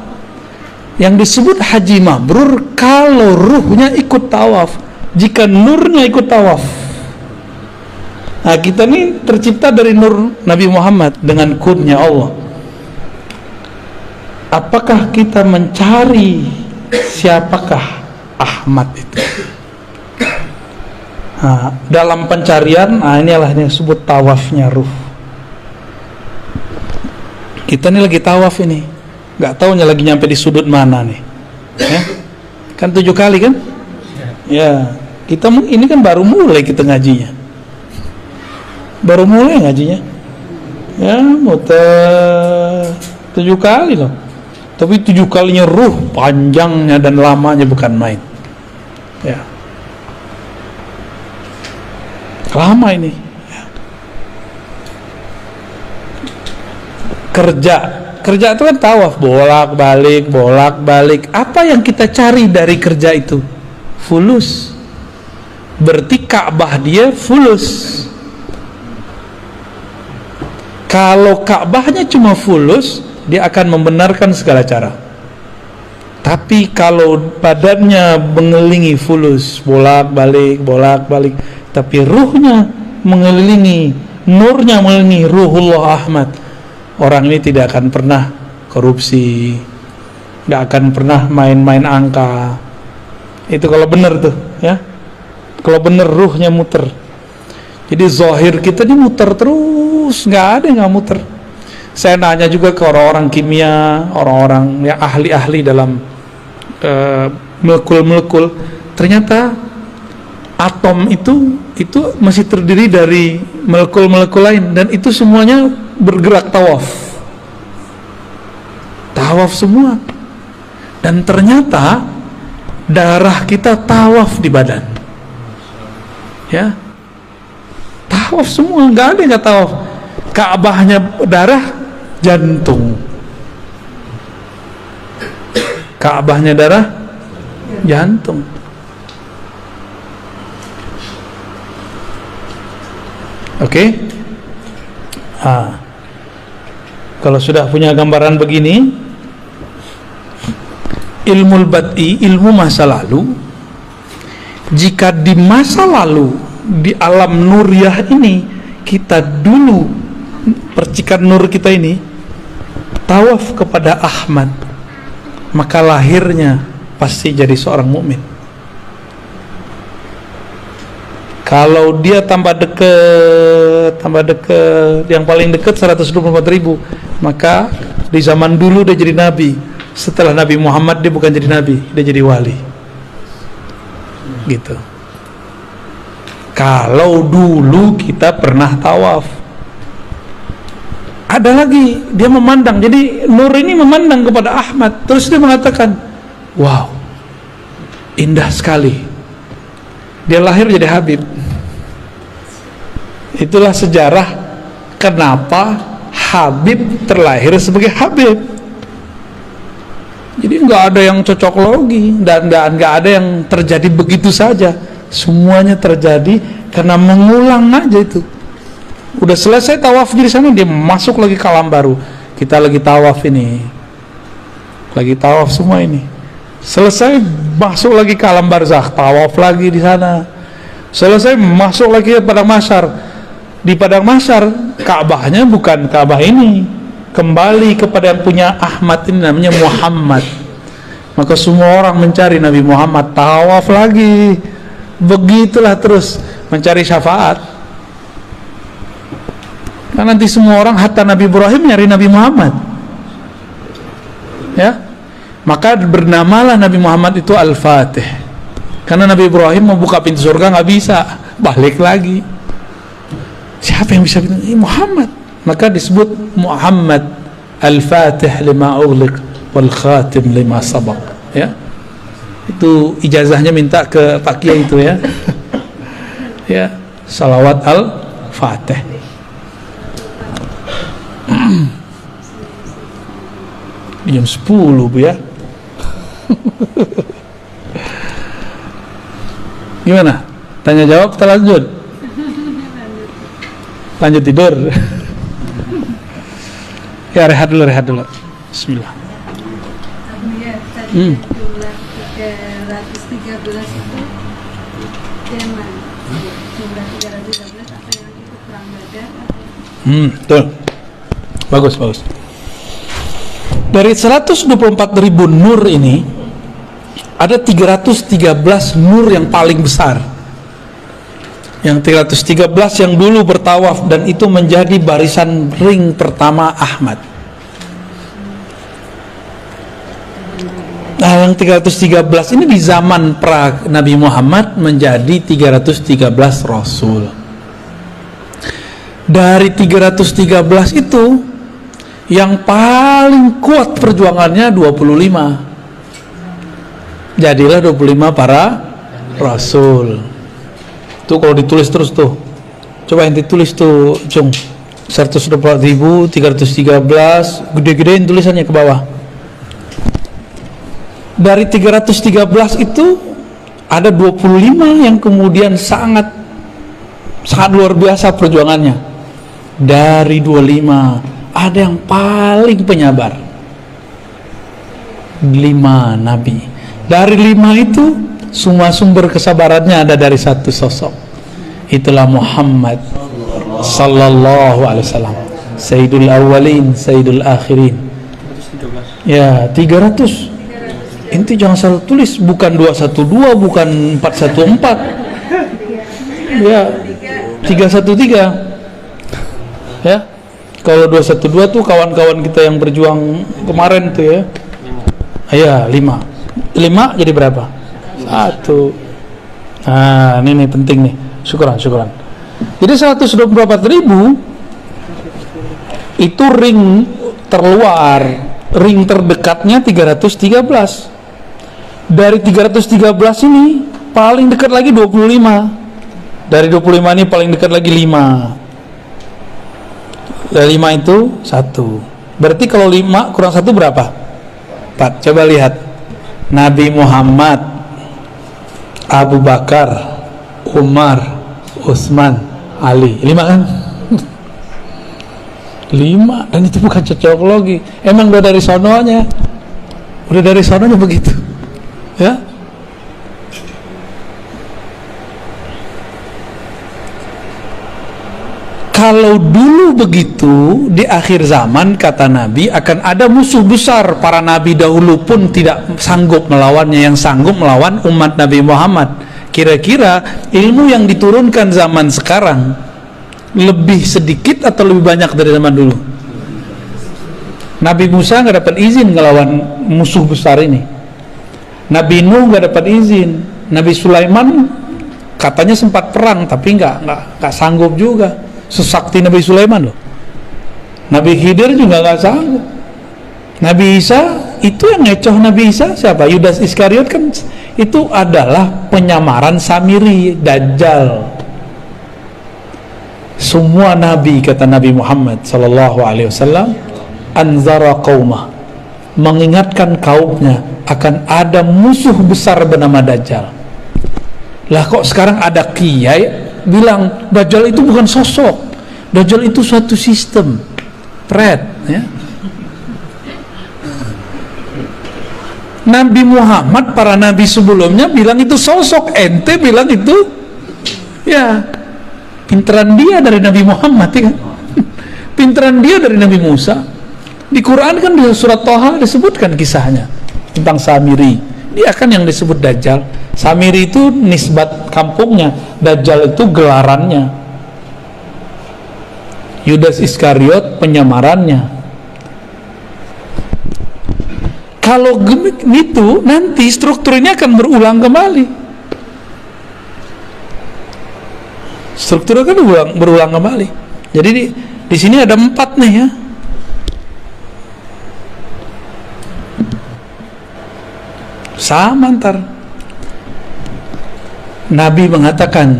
Yang disebut haji mabrur kalau ruhnya ikut tawaf, jika nurnya ikut tawaf. Nah, kita ini tercipta dari nur Nabi Muhammad dengan kunnya Allah. Apakah kita mencari siapakah Ahmad itu? Nah, dalam pencarian, inilah yang disebut tawafnya ruh. Kita nih lagi tawaf ini, nggak taunya lagi nyampe di sudut mana nih, ya? Kan 7 kali kan? Ya, kita ini kan baru mulai kita ngajinya, baru mulai ngajinya, ya muter 7 kali loh. Tapi 7 kalinya ruh, panjangnya dan lamanya bukan main, ya. Lama ini ya. Kerja itu kan tawaf, bolak balik. Apa yang kita cari dari kerja itu? Fulus. Berarti Ka'bah dia fulus. Kalau Ka'bahnya cuma fulus, dia akan membenarkan segala cara. Tapi kalau badannya mengelilingi fulus, bolak balik, tapi ruhnya mengelilingi, nurnya mengelilingi ruhullah Ahmad, orang ini tidak akan pernah korupsi, tidak akan pernah main-main angka. Itu kalau benar tuh, ya. Kalau benar ruhnya muter. Jadi zahir kita ini muter terus, nggak ada yang nggak muter. Saya nanya juga ke orang-orang kimia, orang-orang yang ahli-ahli dalam molekul-molekul, ternyata atom itu masih terdiri dari molekul-molekul lain, dan itu semuanya bergerak tawaf semua. Dan ternyata darah kita tawaf di badan, ya, tawaf semua, nggak ada yang nggak tawaf. Ka'bahnya darah, jantung. Ka'bahnya darah, jantung. Oke? Kalau sudah punya gambaran begini, ilmu bad'i, ilmu masa lalu, jika di masa lalu di alam nuriyah ini kita dulu percikan nur kita ini tawaf kepada Ahmad, maka lahirnya pasti jadi seorang mukmin. Kalau dia tambah dekat, yang paling dekat 124.000, maka di zaman dulu dia jadi nabi. Setelah Nabi Muhammad dia bukan jadi nabi, dia jadi wali. Gitu. Kalau dulu kita pernah tawaf. Ada lagi, dia memandang. Jadi nur ini memandang kepada Ahmad. Terus dia mengatakan, wow, indah sekali. Dia lahir jadi Habib. Itulah sejarah kenapa Habib terlahir sebagai Habib. Jadi nggak ada yang cocok logi, dan nggak ada yang terjadi begitu saja. Semuanya terjadi karena mengulang aja itu. Udah selesai tawaf di sana, dia masuk lagi ke alam baru. Kita lagi tawaf ini, lagi tawaf semua ini. Selesai masuk lagi ke alam barzakh, tawaf lagi di sana. Selesai masuk lagi ke padang mahsyar. Di padang mahsyar Ka'bahnya bukan Ka'bah ini, kembali kepada yang punya Ahmad ini, namanya Muhammad. Maka semua orang mencari Nabi Muhammad, tawaf lagi. Begitulah terus mencari syafaat. Kan nanti semua orang hatta Nabi Ibrahim nyari Nabi Muhammad, ya. Maka bernamalah Nabi Muhammad itu Al-Fatih, karena Nabi Ibrahim mau buka pintu surga nggak bisa, balik lagi. Siapa yang bisa pintu? Muhammad. Maka disebut Muhammad Al-Fatih lima ughliq wal khatim lima sabaq, ya. Itu ijazahnya minta ke Pak Kiai itu, ya. Ya, salawat Al-Fatih. Jam 10 Bu, ya. Gimana? Tanya jawab kita lanjut. Lanjut tidur. Ya, rehat dulu. Bismillah. Jumlah 313 itu tema. Jumlah 313 apa yang itu perang Badar? Betul. Bagus. Dari 124.000 nur ini ada 313 nur yang paling besar. Yang 313 yang dulu bertawaf dan itu menjadi barisan ring pertama Ahmad. Nah, yang 313 ini di zaman pra Nabi Muhammad menjadi 313 Rasul. Dari 313 itu yang paling kuat perjuangannya 25. Jadilah 25 para Rasul. Tuh kalau ditulis terus tuh. Coba yang ditulis tuh, Cung. 104.313, gede-gedein tulisannya ke bawah. Dari 313 itu ada 25 yang kemudian sangat luar biasa perjuangannya. Dari 25 ada yang paling penyabar, 5 nabi. Dari 5 itu semua sumber kesabarannya ada dari satu sosok, itulah Muhammad sallallahu alaihi wasallam, Sayyidul Awwalin, Sayyidul Akhirin. Ya, 300. Inti jangan salah tulis, bukan 212, bukan 414. Ya, 313. Ya. Kalau 212 tuh kawan-kawan kita yang berjuang kemarin tuh ya. Ya, 5. 5 jadi berapa? 1. Nah, ini penting nih. Syukuran. Jadi 124.000 itu ring terluar, ring terdekatnya 313. Dari 313 ini paling dekat lagi 25. Dari 25 ini paling dekat lagi 5. Dari 5 itu 1. Berarti kalau 5 kurang 1 berapa? 4. Coba lihat. Nabi Muhammad, Abu Bakar, Umar, Utsman, Ali. 5 kan? 5. Dan itu bukan cocok logi. Emang udah dari sononya. Udah dari sononya begitu. Ya. Kalau dulu begitu, di akhir zaman kata Nabi akan ada musuh besar. Para nabi dahulu pun tidak sanggup melawannya, yang sanggup melawan umat Nabi Muhammad. Kira-kira ilmu yang diturunkan zaman sekarang lebih sedikit atau lebih banyak dari zaman dulu? Nabi Musa nggak dapat izin ngelawan musuh besar ini. Nabi Nuh nggak dapat izin. Nabi Sulaiman katanya sempat perang tapi nggak sanggup juga. Sesakti Nabi Sulaiman loh. Nabi Khidir juga nggak sanggup. Nabi Isa itu yang ngecoh Nabi Isa siapa? Yudas Iskariot kan itu adalah penyamaran Samiri, Dajjal. Semua nabi kata Nabi Muhammad sallallahu alaihi wasallam anzara qaumah, mengingatkan kaumnya akan ada musuh besar bernama Dajjal. Lah kok sekarang ada kiai bilang Dajjal itu bukan sosok, Dajjal itu suatu sistem ya. Nabi Muhammad, para nabi sebelumnya bilang itu sosok, ente bilang itu ya pinteran dia dari Nabi Muhammad ya kan? Pinteran dia dari Nabi Musa. Di Quran kan di surat Thaha disebutkan kisahnya tentang Samiri. Dia kan yang disebut Dajjal. Samiri itu nisbat kampungnya, Dajjal itu gelarannya. Yudas Iskariot penyamarannya. Kalau gitu nanti struktur ini akan berulang kembali. Struktur akan berulang kembali. Jadi di sini ada 4 nih ya. Sama ntar Nabi mengatakan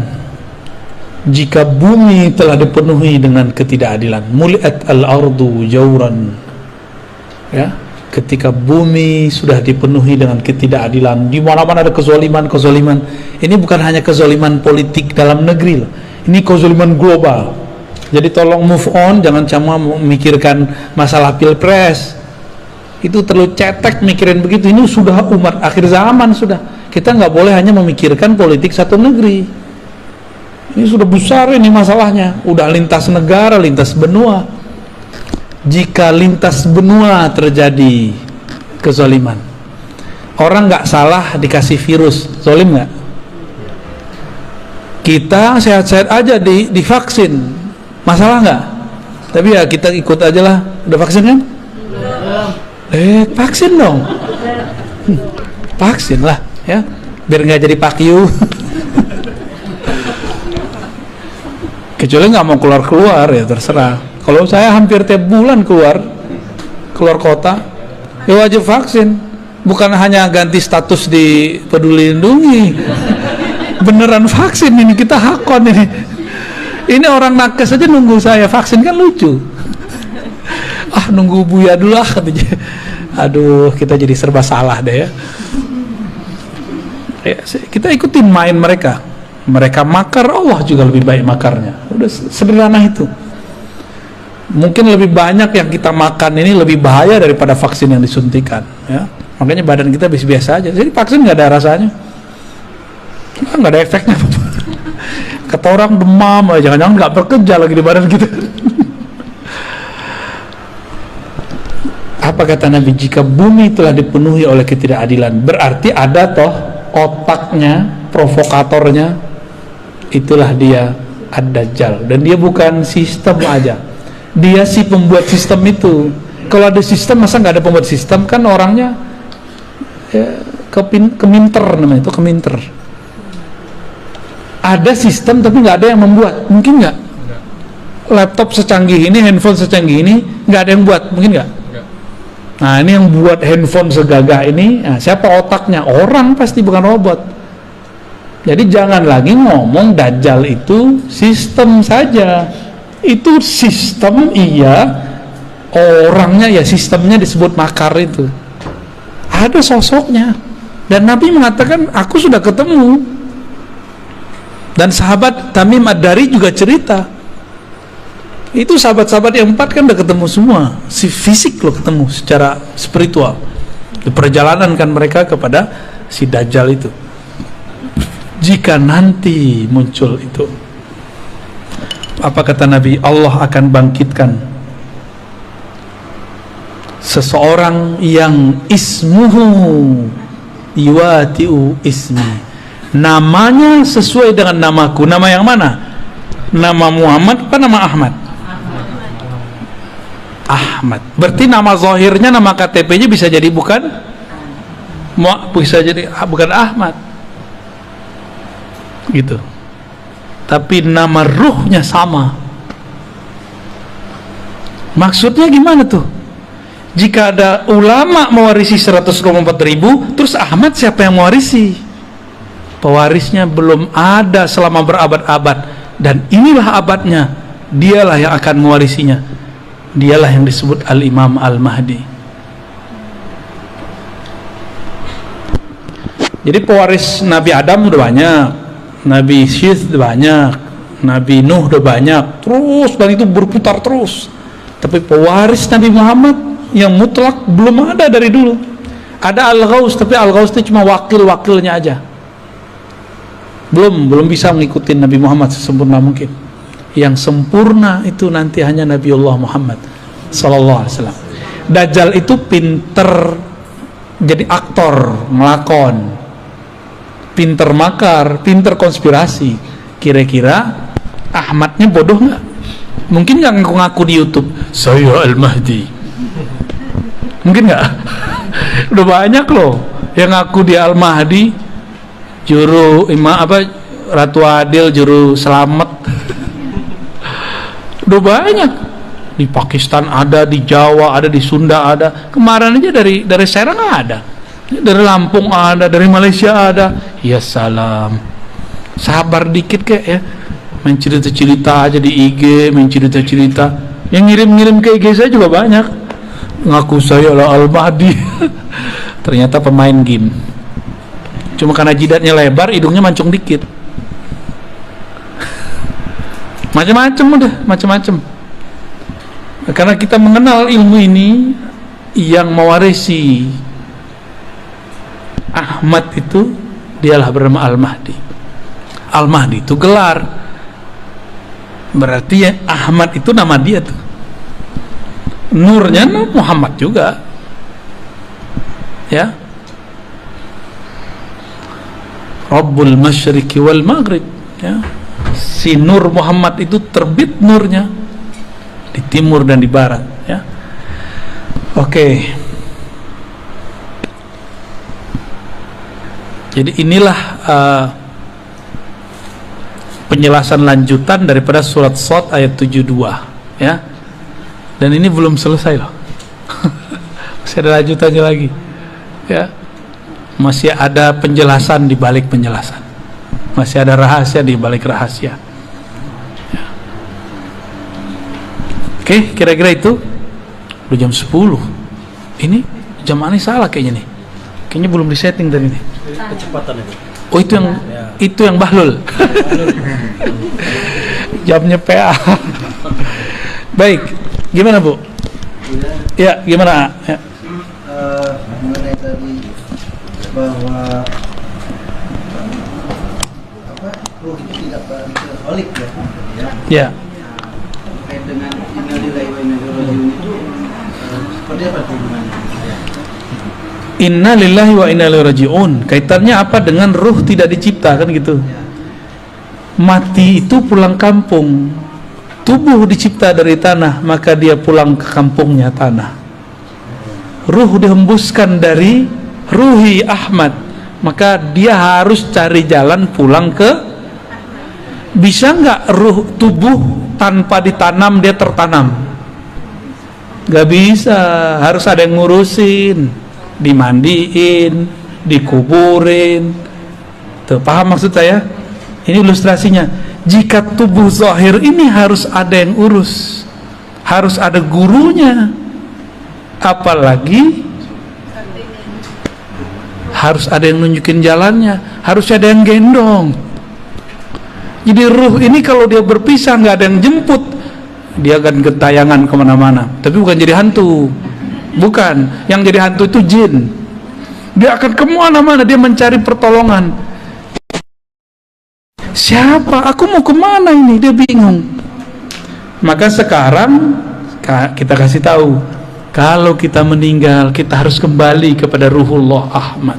jika bumi telah dipenuhi dengan ketidakadilan, muliat al-ardu jauran ya, ketika bumi sudah dipenuhi dengan ketidakadilan, di mana-mana ada kezaliman. Ini bukan hanya kezaliman politik dalam negeri loh. Ini kezaliman global. Jadi tolong move on, jangan cuma memikirkan masalah pilpres. Itu terlalu cetek mikirin begitu. Ini sudah umat akhir zaman sudah. Kita nggak boleh hanya memikirkan politik satu negeri. Ini sudah besar ini masalahnya. Udah lintas negara, lintas benua. Jika lintas benua terjadi kezaliman, orang nggak salah dikasih virus, zalim nggak? Kita sehat-sehat aja divaksin, masalah nggak? Tapi ya kita ikut aja lah. Udah vaksin kan? Vaksin dong. Vaksin lah ya, biar nggak jadi pakyu. Kecuali nggak mau keluar ya terserah. Kalau saya hampir tiap bulan keluar kota, ya wajib vaksin. Bukan hanya ganti status di Peduli Lindungi, beneran vaksin ini, kita hakon ini. Ini orang nakes aja nunggu saya vaksin, kan lucu. Nunggu Buya dulu katanya. Aduh, kita jadi serba salah deh ya. Kita ikutin main mereka. Mereka makar, Allah juga lebih baik makarnya. Udah sederhana itu. Mungkin lebih banyak yang kita makan ini lebih bahaya daripada vaksin yang disuntikan ya. Makanya badan kita biasa aja. Jadi vaksin nggak ada rasanya, nggak ada efeknya. Kata orang demam, jangan-jangan nggak bekerja lagi di badan kita. Apa kata Nabi? Jika bumi telah dipenuhi oleh ketidakadilan, berarti ada toh otaknya, provokatornya, itulah dia Ad-Dajjal. Dan dia bukan sistem aja, dia si pembuat sistem itu. Kalau ada sistem, masa nggak ada pembuat sistem? Kan orangnya keminter namanya, itu keminter. Ada sistem tapi nggak ada yang membuat, mungkin nggak? Laptop secanggih ini, handphone secanggih ini, nggak ada yang buat, mungkin nggak? Nah, ini yang buat handphone segagah ini, siapa otaknya? Orang pasti, bukan robot. Jadi jangan lagi ngomong Dajjal itu sistem saja. Itu sistem iya, orangnya ya sistemnya disebut makar itu. Ada sosoknya. Dan Nabi mengatakan, aku sudah ketemu. Dan sahabat Tamim Ad-Dari juga cerita. Itu sahabat-sahabat yang 4 kan udah ketemu semua. Si fisik loh ketemu secara spiritual. Di perjalanan kan mereka kepada si Dajjal itu. Jika nanti muncul itu, apa kata Nabi? Allah akan bangkitkan seseorang yang ismuhu yuwatiu ismi, namanya sesuai dengan namaku. Nama yang mana? Nama Muhammad apa nama Ahmad? Ahmad. Berarti nama zahirnya, nama KTP-nya bisa jadi bukan Ahmad gitu, tapi nama ruhnya sama. Maksudnya gimana tuh? Jika ada ulama mewarisi 124.000, terus Ahmad siapa yang mewarisi? Pewarisnya belum ada selama berabad-abad, dan inilah abadnya, dialah yang akan mewarisinya. Dialah yang disebut Al-Imam Al-Mahdi. Jadi pewaris Nabi Adam udah banyak, Nabi Syith udah banyak, Nabi Nuh udah banyak, terus dan itu berputar terus. Tapi pewaris Nabi Muhammad yang mutlak belum ada dari dulu. Ada Al-Ghaus, tapi Al-Ghaus itu cuma wakil-wakilnya aja. Belum bisa mengikuti Nabi Muhammad sesempurna mungkin. Yang sempurna itu nanti hanya Nabiullah Muhammad sallallahu alaihi wasallam. Dajjal itu pinter jadi aktor, ngelakon, pinter makar, pinter konspirasi. Kira-kira Ahmadnya bodoh nggak? Mungkin nggak ngaku-ngaku di YouTube saya Al-Mahdi? Mungkin nggak? Udah banyak loh yang ngaku dia Al-Mahdi, juru Ratu Adil, juru selamat. Udah banyak. Di Pakistan ada, di Jawa ada, di Sunda ada. Kemarin aja dari Serang ada, dari Lampung ada, dari Malaysia ada. Ya salam, sabar dikit kek ya. Main cerita-cerita aja di IG, main cerita-cerita. Yang ngirim-ngirim ke IG saya juga banyak, ngaku saya lah Al-Mahdi. Ternyata pemain game. Cuma karena jidatnya lebar, hidungnya mancung dikit. Macam-macam udah, macam-macam. Karena kita mengenal ilmu ini, yang mewarisi Ahmad itu dialah bernama Al-Mahdi. Al-Mahdi itu gelar, berarti ya Ahmad itu nama dia tuh. Nurnya Muhammad juga, ya. Rabbul Masyriqi wal Maghrib, ya. Si Nur Muhammad itu terbit nurnya di timur dan di barat, ya. Oke. Jadi inilah penjelasan lanjutan daripada surat Shad ayat 72, ya. Dan ini belum selesai loh. Masih ada lanjutannya lagi, ya. Masih ada penjelasan di balik penjelasan. Masih ada rahasia di balik rahasia, ya. Oke, kira-kira itu. Udah jam 10. Ini jam aneh salah kayaknya nih. Kayaknya belum disetting tadi nih. Kecepatan itu. Oh, itu yang Bahlul. Jamnya PA. Baik, gimana Bu? Ya, gimana? Ya. Mengenai tadi bahwa ruh itu tidak berholik ya. Ya. Terkait dengan innalillahi wa inna ilaihi raji'un itu seperti apa hubungannya? Inna lillahi wa inna ilaihi raji'un. Kaitannya apa dengan ruh tidak dicipta, kan gitu. Mati itu pulang kampung. Tubuh dicipta dari tanah, maka dia pulang ke kampungnya tanah. Ruh dihembuskan dari ruhi Ahmad, maka dia harus cari jalan pulang ke. Bisa nggak ruh tubuh tanpa ditanam dia tertanam? Gak bisa, harus ada yang ngurusin. Dimandiin, dikuburin. Tuh, paham maksud saya? Ini ilustrasinya. Jika tubuh zahir ini harus ada yang urus, harus ada gurunya, apalagi harus ada yang nunjukin jalannya, harus ada yang gendong. Jadi ruh ini kalau dia berpisah nggak ada yang jemput, dia akan gentayangan kemana-mana. Tapi bukan jadi hantu. Bukan, yang jadi hantu itu jin. Dia akan kemana-mana, dia mencari pertolongan. Siapa? Aku mau kemana ini? Dia bingung. Maka sekarang kita kasih tahu, kalau kita meninggal, kita harus kembali kepada Ruhullah Ahmad.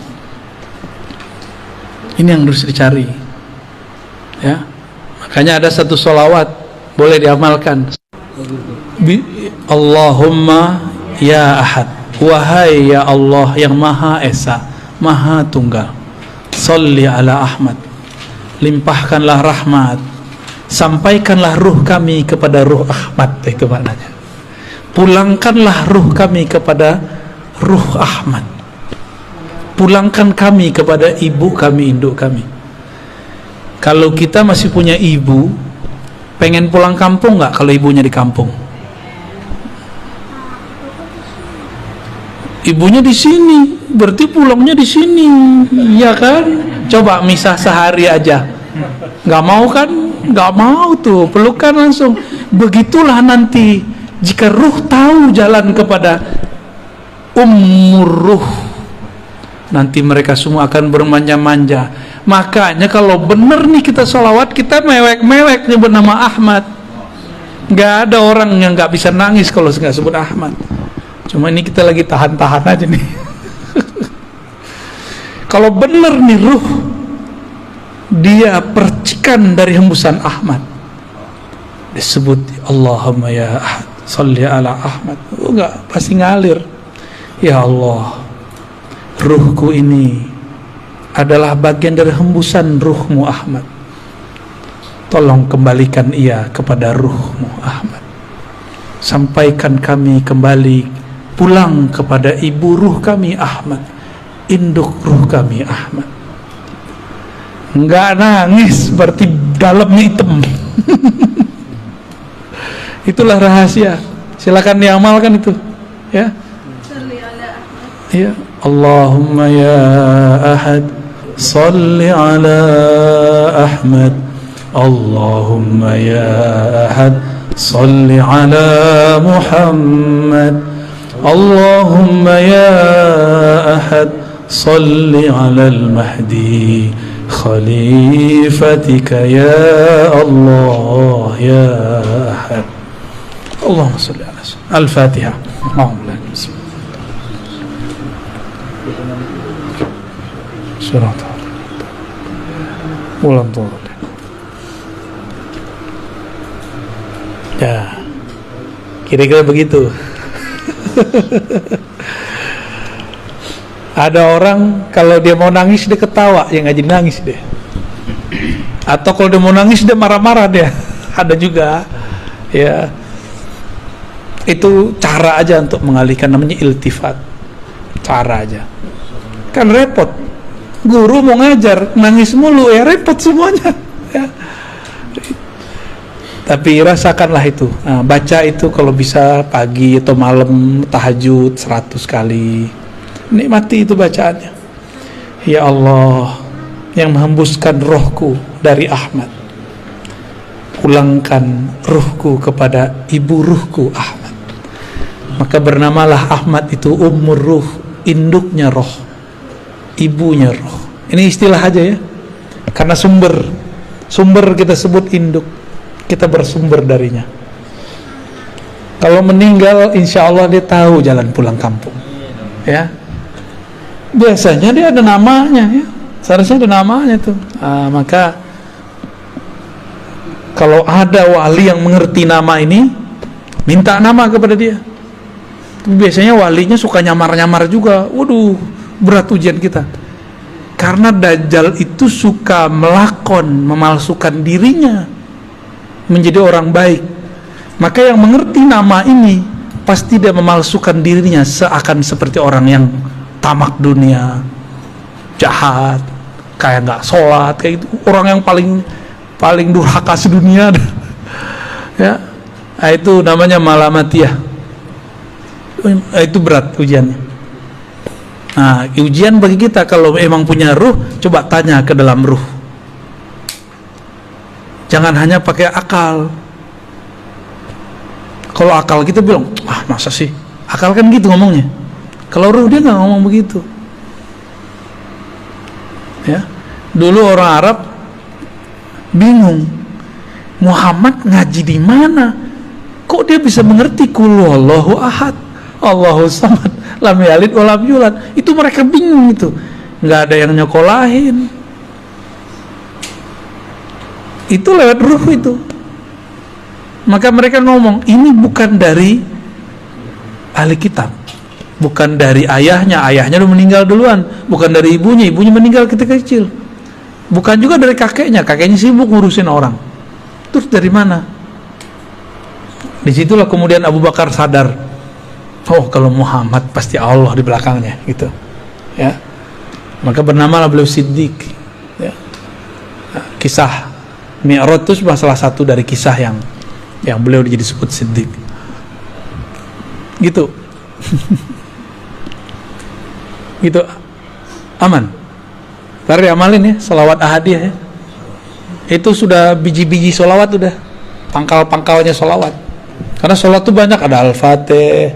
Ini yang harus dicari, ya. Makanya ada satu sholawat, boleh diamalkan. Allahumma ya Ahad, wahai ya Allah yang Maha Esa, Maha Tunggal, Sholli ala Ahmad, limpahkanlah rahmat, sampaikanlah ruh kami kepada ruh Ahmad. Itu maknanya. Pulangkanlah ruh kami kepada ruh Ahmad. Pulangkan kami kepada ibu kami, induk kami. Kalau kita masih punya ibu, pengen pulang kampung nggak kalau ibunya di kampung? Ibunya di sini, berarti pulangnya di sini, ya kan? Coba misah sehari aja, nggak mau kan? Nggak mau tuh, pelukan langsung. Begitulah nanti jika ruh tahu jalan kepada Ummur Ruh, nanti mereka semua akan bermanja-manja. Makanya kalau bener nih kita sholawat, kita mewek-mewek nyebut nama Ahmad. Nggak ada orang yang nggak bisa nangis kalau nggak sebut Ahmad. Cuma ini kita lagi tahan-tahan aja nih. Kalau bener nih ruh, dia percikan dari hembusan Ahmad, disebut Allahumma ya Ahad, Sholli ala Ahmad. Enggak, pasti ngalir. Ya Allah, ruhku ini adalah bagian dari hembusan ruhmu Ahmad. Tolong kembalikan ia kepada ruhmu Ahmad. Sampaikan kami kembali pulang kepada ibu ruh kami Ahmad, induk ruh kami Ahmad. Enggak nangis, berarti dalamnya hitam. Itulah rahasia. Silakan diamalkan itu, ya. Ya, Allahumma ya Ahad, Sholli ala Ahmad. Allahumma ya Ahad, Sholli ala Muhammad. Allahumma ya Ahad, Sholli ala al-Mahdi khalifatika ya Allah ya Ahad. Allahumma sholli ala Al-Fatihah. Alhamdulillah. Surah Al-Mulk. Kira-kira begitu. Ada orang kalau dia mau nangis dia ketawa, yang ngaji nangis dia. Atau kalau dia mau nangis dia marah-marah dia. Ada juga, ya. Itu cara aja untuk mengalihkan, namanya iltifat. Cara aja. Kan repot. Guru mau ngajar nangis mulu, ya repot semuanya. Ya. Tapi rasakanlah itu. Nah, baca itu kalau bisa pagi atau malam tahajud 100 kali. Nikmati itu bacaannya. Ya Allah yang menghembuskan rohku dari Ahmad, pulangkan ruhku kepada ibu ruhku Ahmad. Maka bernamalah Ahmad itu ummur ruh, induknya roh, ibunya roh. Ini istilah aja ya, karena sumber kita sebut induk, kita bersumber darinya. Kalau meninggal insya Allah dia tahu jalan pulang kampung, ya. Biasanya dia ada namanya, ya. Seharusnya ada namanya tuh. Maka kalau ada wali yang mengerti nama ini, minta nama kepada dia. Biasanya walinya suka nyamar-nyamar juga. Waduh, berat ujian kita. Karena Dajjal itu suka melakon, memalsukan dirinya menjadi orang baik. Maka yang mengerti nama ini pasti dia memalsukan dirinya seakan seperti orang yang tamak dunia, jahat, kayak nggak sholat, kayak gitu. Orang yang paling durhaka sedunia. Ya, itu namanya malamatiyah. Itu berat ujiannya. Nah, ujian bagi kita kalau memang punya ruh, coba tanya ke dalam ruh. Jangan hanya pakai akal. Kalau akal kita bilang, masa sih? Akal kan gitu ngomongnya. Kalau ruh dia nggak ngomong begitu. Ya, dulu orang Arab bingung, Muhammad ngaji di mana? Kok dia bisa mengerti qul huwallahu ahad, Allahu samad, lam yalid wa lam yulad? Itu mereka bingung itu. Nggak ada yang nyokolahin. Itu lewat ruh itu. Maka mereka ngomong, ini bukan dari ahli kitab. Bukan dari ayahnya udah meninggal duluan. Bukan dari ibunya meninggal ketika kecil. Bukan juga dari kakeknya sibuk ngurusin orang. Terus dari mana? Disitulah kemudian Abu Bakar sadar, oh kalau Muhammad pasti Allah di belakangnya, gitu. Ya, maka bernamalah beliau Siddiq. Ya. Nah, kisah Mi'raj itu salah satu dari kisah yang beliau jadi disebut Siddiq. Gitu. Gitu, aman. Tadi amalin ya, sholawat ahadiyah ya. Itu sudah biji-biji sholawat, udah pangkal-pangkalnya sholawat. Karena sholawat itu banyak, ada Al-Fatih,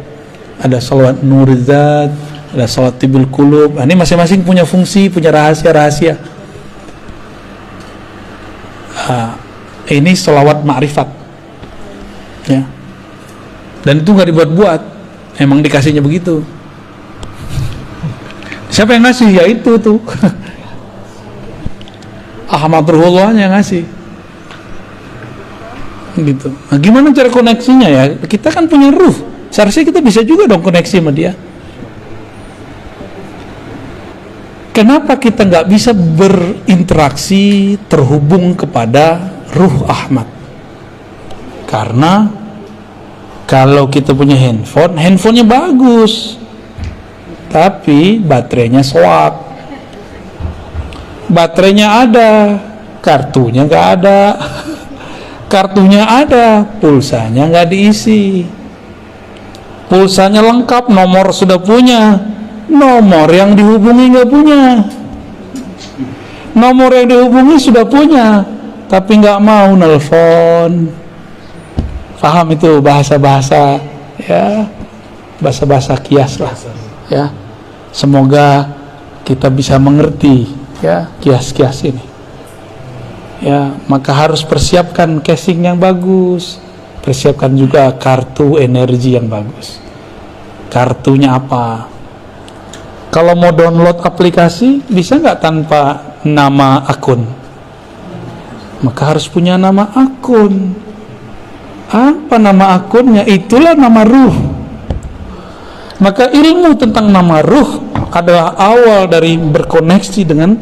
ada sholawat Nurizat, ada sholawat Tibul Qulub. Ini masing-masing punya fungsi, punya rahasia-rahasia. Ini sholawat ma'rifat, ya. Dan itu nggak dibuat-buat, emang dikasihnya begitu. Siapa yang ngasih? Ya itu tuh Ahmad Ruhullah yang ngasih. Gitu. Nah, gimana cara koneksinya ya? Kita kan punya ruh. Seharusnya kita bisa juga dong koneksi sama dia. Kenapa kita nggak bisa berinteraksi, terhubung kepada ruh Ahmad? Karena kalau kita punya handphonenya bagus, tapi baterainya soak. Baterainya ada, kartunya nggak ada. Kartunya ada, pulsanya nggak diisi. Pulsanya lengkap, nomor sudah punya, nomor yang dihubungi nggak punya. Nomor yang dihubungi sudah punya, tapi nggak mau nelpon. Paham itu bahasa-bahasa, ya, bahasa-bahasa kias lah. Ya, semoga kita bisa mengerti ya kias-kias ini. Ya, maka harus persiapkan casing yang bagus, persiapkan juga kartu energi yang bagus. Kartunya apa? Kalau mau download aplikasi bisa nggak tanpa nama akun? Maka harus punya nama akun. Apa nama akunnya? Itulah nama ruh. Maka ilmu tentang nama ruh adalah awal dari berkoneksi dengan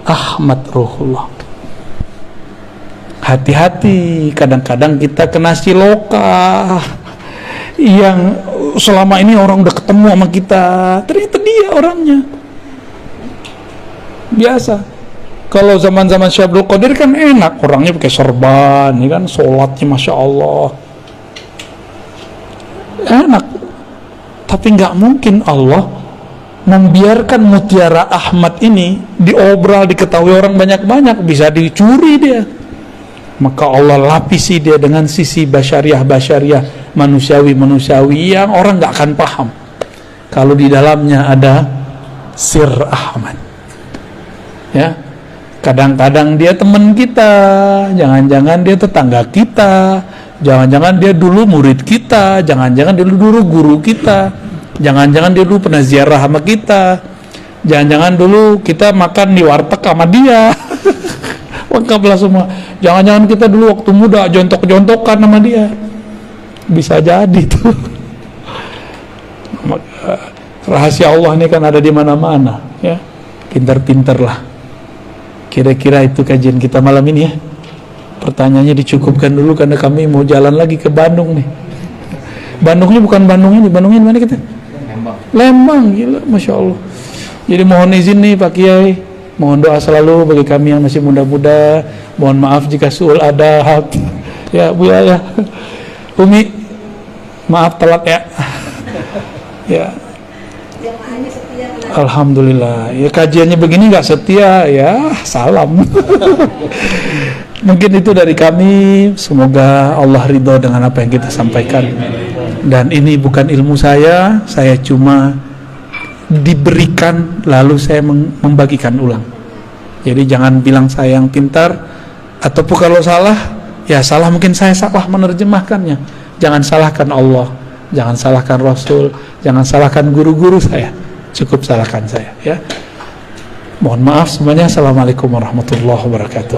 Ahmad Ruhullah. Hati-hati, kadang-kadang kita kena siloka yang selama ini orang udah ketemu sama kita, ternyata dia orangnya. Biasa. Kalau zaman-zaman Syekh Abdul Qadir kan enak, orangnya pakai serban, ya kan, sholatnya Masya Allah enak. Tapi nggak mungkin Allah membiarkan mutiara Ahmad ini diobral, diketahui orang banyak-banyak, bisa dicuri dia. Maka Allah lapisi dia dengan sisi basyariah, manusiawi yang orang nggak akan paham kalau di dalamnya ada sir Ahmad. Ya, kadang-kadang dia teman kita, jangan-jangan dia tetangga kita, jangan-jangan dia dulu murid kita, jangan-jangan dia dulu guru kita, jangan-jangan dia dulu pernah ziarah sama kita, jangan-jangan dulu kita makan di warteg sama dia. Lengkaplah semua. Jangan-jangan kita dulu waktu muda jontok-jontokan sama dia. Bisa jadi tuh. Rahasia Allah ini kan ada di mana-mana, ya. Pintar-pintarlah. Kira-kira itu kajian kita malam ini ya. Pertanyaannya dicukupkan dulu karena kami mau jalan lagi ke Bandung nih. Bandungnya bukan Bandung ini, Bandungnya mana kita? Lembang, gila, Masya Allah. Jadi mohon izin nih Pak Kiai, mohon doa selalu bagi kami yang masih muda-muda. Mohon maaf jika suul adab. Ya Bu ya. Umi, maaf telat ya. Ya. Alhamdulillah. Ya kajiannya begini nggak setia ya, salam. Mungkin itu dari kami. Semoga Allah ridho dengan apa yang kita sampaikan. Dan ini bukan ilmu saya cuma diberikan lalu saya membagikan ulang. Jadi jangan bilang saya yang pintar, ataupun kalau salah, ya salah, mungkin saya salah menerjemahkannya. Jangan salahkan Allah, jangan salahkan Rasul, jangan salahkan guru-guru saya. Cukup salahkan saya, ya. Mohon maaf semuanya. Assalamualaikum warahmatullahi wabarakatuh.